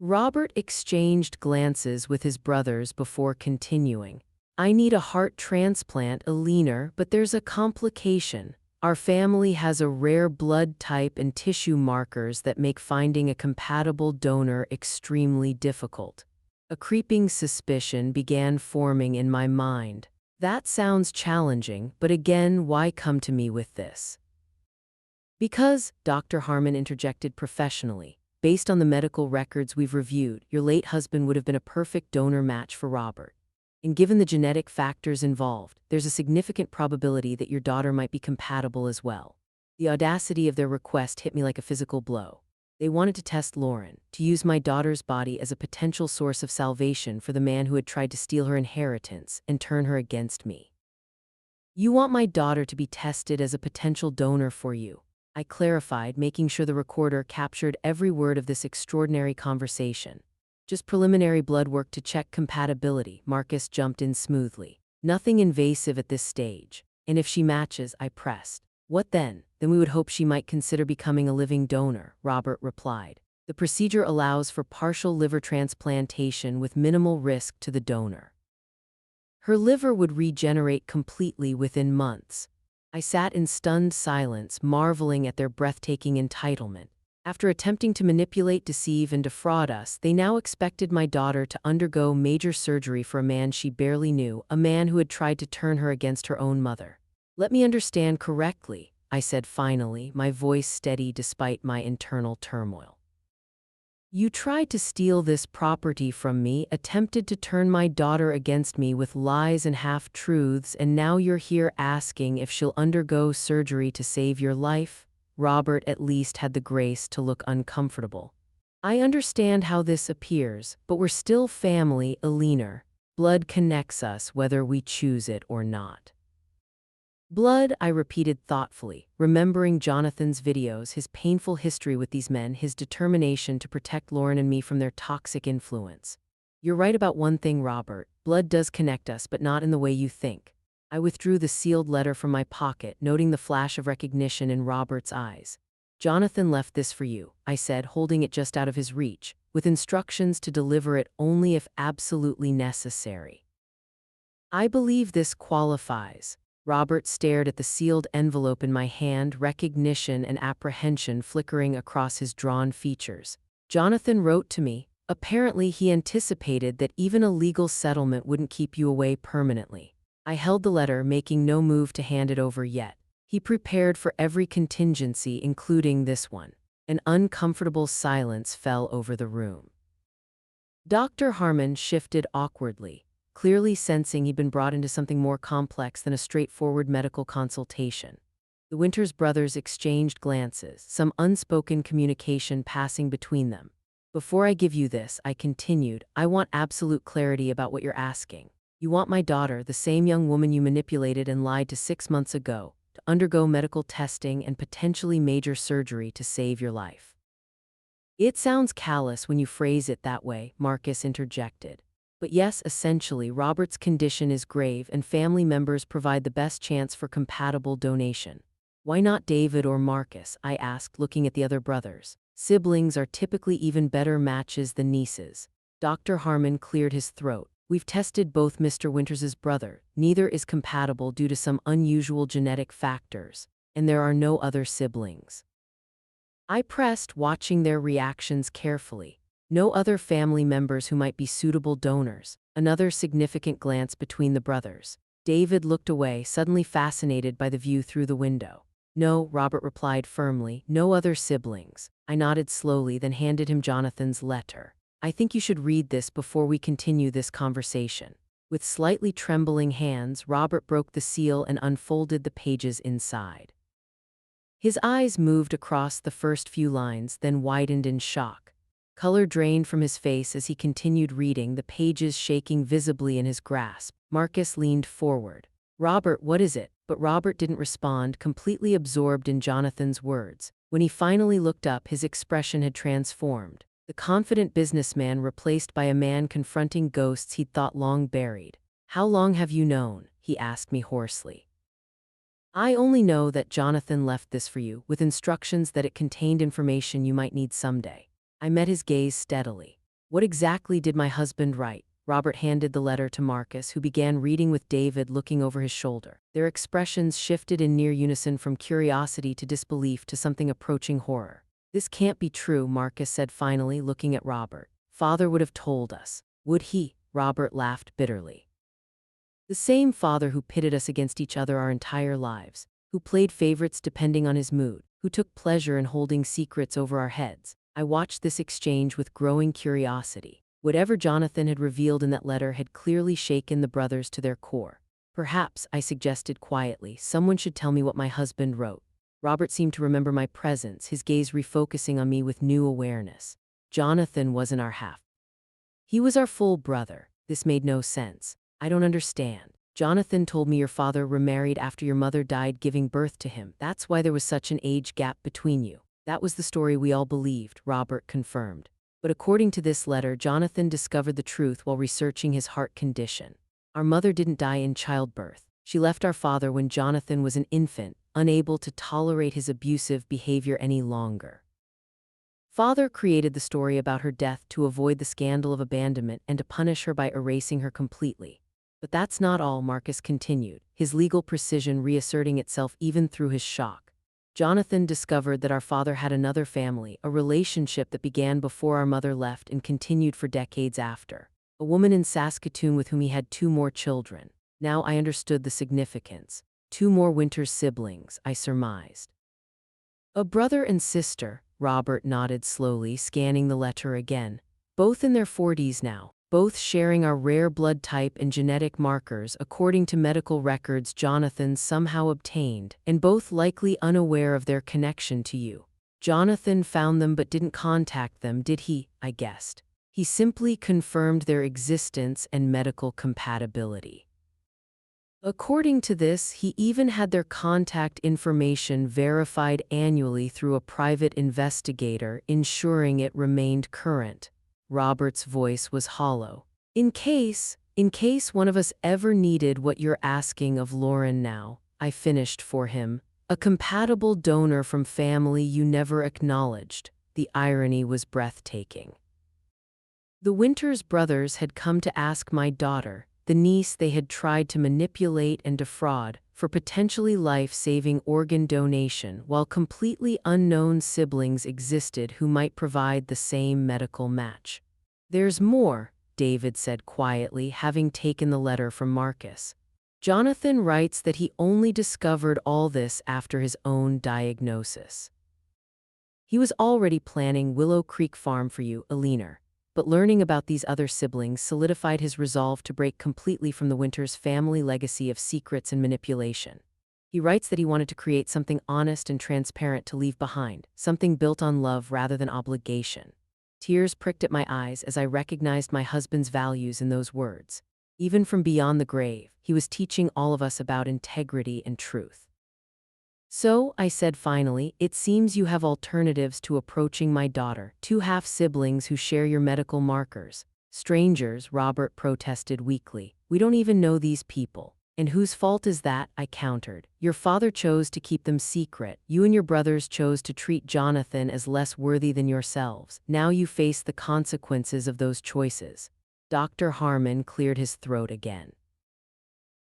Speaker 1: Robert exchanged glances with his brothers before continuing. "I need a heart transplant, Eleanor, but there's a complication. Our family has a rare blood type and tissue markers that make finding a compatible donor extremely difficult." A creeping suspicion began forming in my mind. That sounds challenging, but again, why come to me with this? "Because," Dr. Harmon interjected professionally, "based on the medical records we've reviewed, your late husband would have been a perfect donor match for Robert. And given the genetic factors involved, there's a significant probability that your daughter might be compatible as well." The audacity of their request hit me like a physical blow. They wanted to test Lauren, to use my daughter's body as a potential source of salvation for the man who had tried to steal her inheritance and turn her against me. "You want my daughter to be tested as a potential donor for you," I clarified, making sure the recorder captured every word of this extraordinary conversation. "Just preliminary blood work to check compatibility," Marcus jumped in smoothly. "Nothing invasive at this stage. And if she matches," I pressed. "What then?" "Then we would hope she might consider becoming a living donor," Robert replied. "The procedure allows for partial liver transplantation with minimal risk to the donor. Her liver would regenerate completely within months." I sat in stunned silence, marveling at their breathtaking entitlement. After attempting to manipulate, deceive, and defraud us, they now expected my daughter to undergo major surgery for a man she barely knew, a man who had tried to turn her against her own mother. "Let me understand correctly," I said finally, my voice steady despite my internal turmoil. "You tried to steal this property from me, attempted to turn my daughter against me with lies and half-truths, and now you're here asking if she'll undergo surgery to save your life?" Robert at least had the grace to look uncomfortable. "I understand how this appears, but we're still family, Eleanor. Blood connects us whether we choose it or not." "Blood," I repeated thoughtfully, remembering Jonathan's videos, his painful history with these men, his determination to protect Lauren and me from their toxic influence. "You're right about one thing, Robert. Blood does connect us, but not in the way you think." I withdrew the sealed letter from my pocket, noting the flash of recognition in Robert's eyes. "Jonathan left this for you," I said, holding it just out of his reach, with instructions to deliver it only if absolutely necessary. "I believe this qualifies." Robert stared at the sealed envelope in my hand, recognition and apprehension flickering across his drawn features. "Jonathan wrote to me. Apparently he anticipated that even a legal settlement wouldn't keep you away permanently." I held the letter, making no move to hand it over yet. "He prepared for every contingency, including this one." An uncomfortable silence fell over the room. Dr. Harmon shifted awkwardly. clearly sensing he'd been brought into something more complex than a straightforward medical consultation. The Winters brothers exchanged glances, some unspoken communication passing between them. Before I give you this, I continued, I want absolute clarity about what you're asking. You want my daughter, the same young woman you manipulated and lied to 6 months ago, to undergo medical testing and potentially major surgery to save your life. It sounds callous when you phrase it that way, Marcus interjected. But yes, essentially, Robert's condition is grave and family members provide the best chance for compatible donation. Why not David or Marcus? I asked, looking at the other brothers. Siblings are typically even better matches than nieces. Dr. Harmon cleared his throat. We've tested both Mr. Winters's brother. Neither is compatible due to some unusual genetic factors, and there are no other siblings. I pressed, watching their reactions carefully. No other family members who might be suitable donors. Another significant glance between the brothers. David looked away, suddenly fascinated by the view through the window. No, Robert replied firmly, no other siblings. I nodded slowly, then handed him Jonathan's letter. I think you should read this before we continue this conversation. With slightly trembling hands, Robert broke the seal and unfolded the pages inside. His eyes moved across the first few lines, then widened in shock. Color drained from his face as he continued reading, the pages shaking visibly in his grasp. Marcus leaned forward. Robert, what is it? But Robert didn't respond, completely absorbed in Jonathan's words. When he finally looked up, his expression had transformed. The confident businessman replaced by a man confronting ghosts he'd thought long buried. How long have you known? He asked me hoarsely. I only know that Jonathan left this for you, with instructions that it contained information you might need someday. I met his gaze steadily. What exactly did my husband write? Robert handed the letter to Marcus, who began reading with David looking over his shoulder. Their expressions shifted in near unison from curiosity to disbelief to something approaching horror. This can't be true, Marcus said finally, looking at Robert. Father would have told us. Would he? Robert laughed bitterly. The same father who pitted us against each other our entire lives, who played favorites depending on his mood, who took pleasure in holding secrets over our heads. I watched this exchange with growing curiosity. Whatever Jonathan had revealed in that letter had clearly shaken the brothers to their core. Perhaps, I suggested quietly, someone should tell me what my husband wrote. Robert seemed to remember my presence, his gaze refocusing on me with new awareness. Jonathan wasn't our half. He was our full brother. This made no sense. I don't understand. Jonathan told me your father remarried after your mother died giving birth to him. That's why there was such an age gap between you. That was the story we all believed, Robert confirmed. But according to this letter, Jonathan discovered the truth while researching his heart condition. Our mother didn't die in childbirth. She left our father when Jonathan was an infant, unable to tolerate his abusive behavior any longer. Father created the story about her death to avoid the scandal of abandonment and to punish her by erasing her completely. But that's not all, Marcus continued, his legal precision reasserting itself even through his shock. Jonathan discovered that our father had another family, a relationship that began before our mother left and continued for decades after. A woman in Saskatoon with whom he had 2 more children. Now I understood the significance. 2 more Winters siblings, I surmised. A brother and sister, Robert nodded slowly, scanning the letter again. Both in their 40s now. Both sharing our rare blood type and genetic markers according to medical records Jonathan somehow obtained, and both likely unaware of their connection to you. Jonathan found them but didn't contact them, did he? I guessed. He simply confirmed their existence and medical compatibility. According to this, he even had their contact information verified annually through a private investigator, ensuring it remained current. Robert's voice was hollow. In case one of us ever needed what you're asking of Lauren now, I finished for him. A compatible donor from family you never acknowledged. The irony was breathtaking. The Winters brothers had come to ask my daughter, the niece they had tried to manipulate and defraud, for potentially life-saving organ donation, while completely unknown siblings existed who might provide the same medical match. There's more, David said quietly, having taken the letter from Marcus. Jonathan writes that he only discovered all this after his own diagnosis. He was already planning Willow Creek Farm for you, Eleanor. but learning about these other siblings solidified his resolve to break completely from the Winters family legacy of secrets and manipulation. He writes that he wanted to create something honest and transparent to leave behind, something built on love rather than obligation. Tears pricked at my eyes as I recognized my husband's values in those words. Even from beyond the grave, he was teaching all of us about integrity and truth. So, I said finally, it seems you have alternatives to approaching my daughter, two half-siblings who share your medical markers. Strangers, Robert protested weakly. We don't even know these people. And whose fault is that? I countered. Your father chose to keep them secret. You and your brothers chose to treat Jonathan as less worthy than yourselves. Now you face the consequences of those choices. Dr. Harmon cleared his throat again.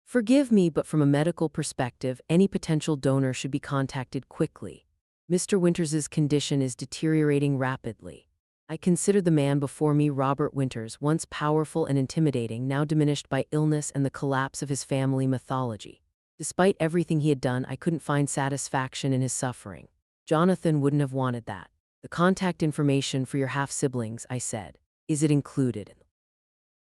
Speaker 1: Forgive me, but from a medical perspective, any potential donor should be contacted quickly. Mr. Winters's condition is deteriorating rapidly. I considered the man before me, Robert Winters, once powerful and intimidating, now diminished by illness and the collapse of his family mythology. Despite everything he had done, I couldn't find satisfaction in his suffering. Jonathan wouldn't have wanted that. The contact information for your half-siblings, I said. Is it included?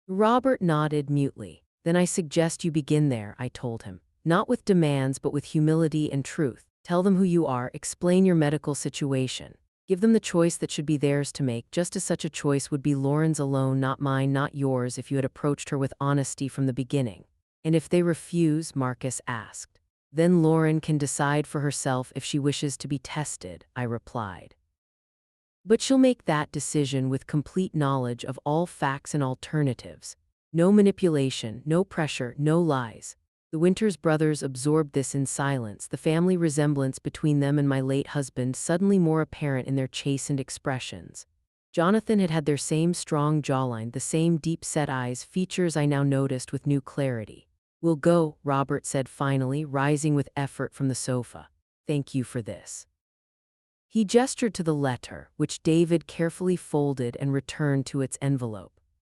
Speaker 1: Robert nodded mutely. Then I suggest you begin there, I told him. Not with demands, but with humility and truth. Tell them who you are, explain your medical situation. Give them the choice that should be theirs to make, just as such a choice would be Lauren's alone, not mine, not yours, if you had approached her with honesty from the beginning. And if they refuse, Marcus asked. Then Lauren can decide for herself if she wishes to be tested, I replied. But she'll make that decision with complete knowledge of all facts and alternatives. No manipulation, no pressure, no lies. The Winters brothers absorbed this in silence, the family resemblance between them and my late husband suddenly more apparent in their chastened expressions. Jonathan had had their same strong jawline, the same deep-set eyes, features I now noticed with new clarity. We'll go, Robert said finally, rising with effort from the sofa. Thank you for this. He gestured to the letter, which David carefully folded and returned to its envelope.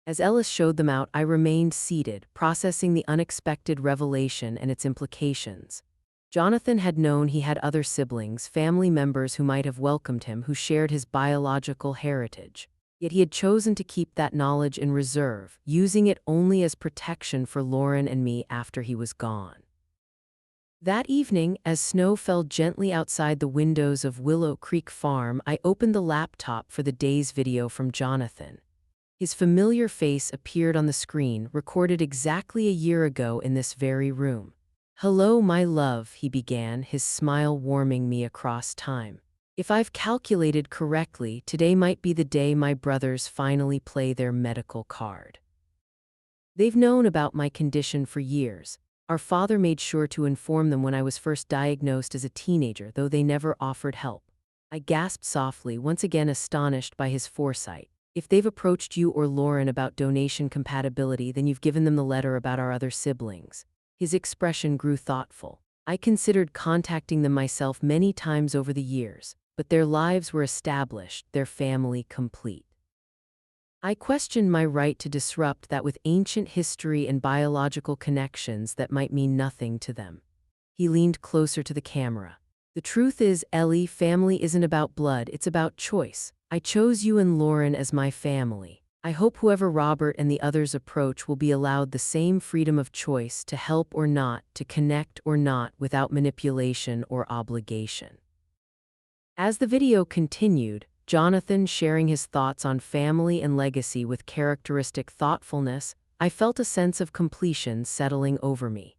Speaker 1: As Ellis showed them out, I remained seated, processing the unexpected revelation and its implications. Jonathan had known he had other siblings, family members who might have welcomed him, who shared his biological heritage. Yet he had chosen to keep that knowledge in reserve, using it only as protection for Lauren and me after he was gone. That evening, as snow fell gently outside the windows of Willow Creek Farm, I opened the laptop for the day's video from Jonathan. His familiar face appeared on the screen, recorded exactly a year ago in this very room. Hello, my love, he began, his smile warming me across time. If I've calculated correctly, today might be the day my brothers finally play their medical card. They've known about my condition for years. Our father made sure to inform them when I was first diagnosed as a teenager, though they never offered help. I gasped softly, once again astonished by his foresight. If they've approached you or Lauren about donation compatibility, then you've given them the letter about our other siblings. His expression grew thoughtful. I considered contacting them myself many times over the years, but their lives were established, their family complete. I questioned my right to disrupt that with ancient history and biological connections that might mean nothing to them. He leaned closer to the camera. The truth is, Ellie, family isn't about blood, it's about choice. I chose you and Lauren as my family. I hope whoever Robert and the others approach will be allowed the same freedom of choice to help or not, to connect or not, without manipulation or obligation. As the video continued, Jonathan sharing his thoughts on family and legacy with characteristic thoughtfulness, I felt a sense of completion settling over me.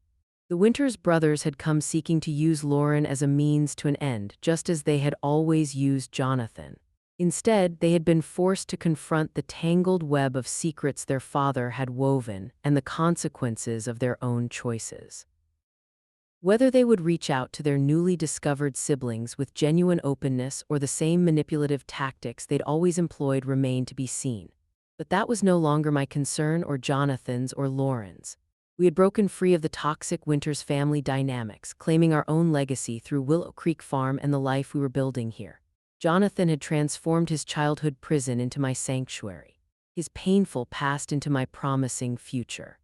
Speaker 1: The Winters brothers had come seeking to use Lauren as a means to an end, just as they had always used Jonathan. Instead, they had been forced to confront the tangled web of secrets their father had woven and the consequences of their own choices. Whether they would reach out to their newly discovered siblings with genuine openness or the same manipulative tactics they'd always employed remained to be seen. But that was no longer my concern or Jonathan's or Lauren's. We had broken free of the toxic Winters family dynamics, claiming our own legacy through Willow Creek Farm and the life we were building here. Jonathan had transformed his childhood prison into my sanctuary, his painful past into my promising future.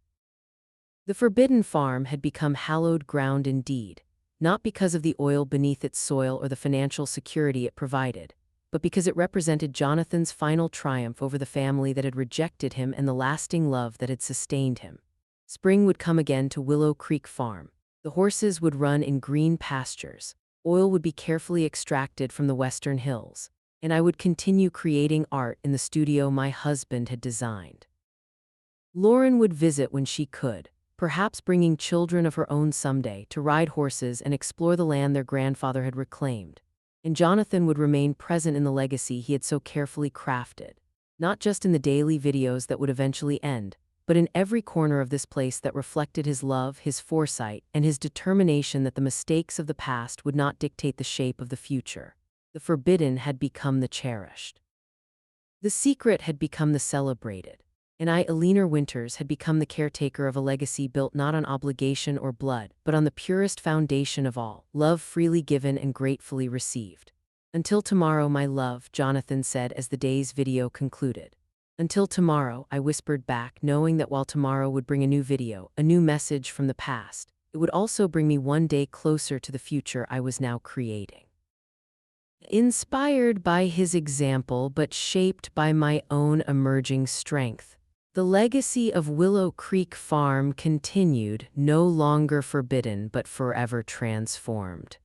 Speaker 1: The forbidden farm had become hallowed ground indeed, not because of the oil beneath its soil or the financial security it provided, but because it represented Jonathan's final triumph over the family that had rejected him and the lasting love that had sustained him. Spring would come again to Willow Creek Farm. The horses would run in green pastures. Oil would be carefully extracted from the western hills, and I would continue creating art in the studio my husband had designed. Lauren would visit when she could, perhaps bringing children of her own someday to ride horses and explore the land their grandfather had reclaimed. And Jonathan would remain present in the legacy he had so carefully crafted, not just in the daily videos that would eventually end, but in every corner of this place that reflected his love, his foresight, and his determination that the mistakes of the past would not dictate the shape of the future. The forbidden had become the cherished. The secret had become the celebrated. And I, Eleanor Winters, had become the caretaker of a legacy built not on obligation or blood, but on the purest foundation of all, love freely given and gratefully received. Until tomorrow, my love, Jonathan said as the day's video concluded. Until tomorrow, I whispered back, knowing that while tomorrow would bring a new video, a new message from the past, it would also bring me one day closer to the future I was now creating. Inspired by his example, but shaped by my own emerging strength, the legacy of Willow Creek Farm continued, no longer forbidden but forever transformed.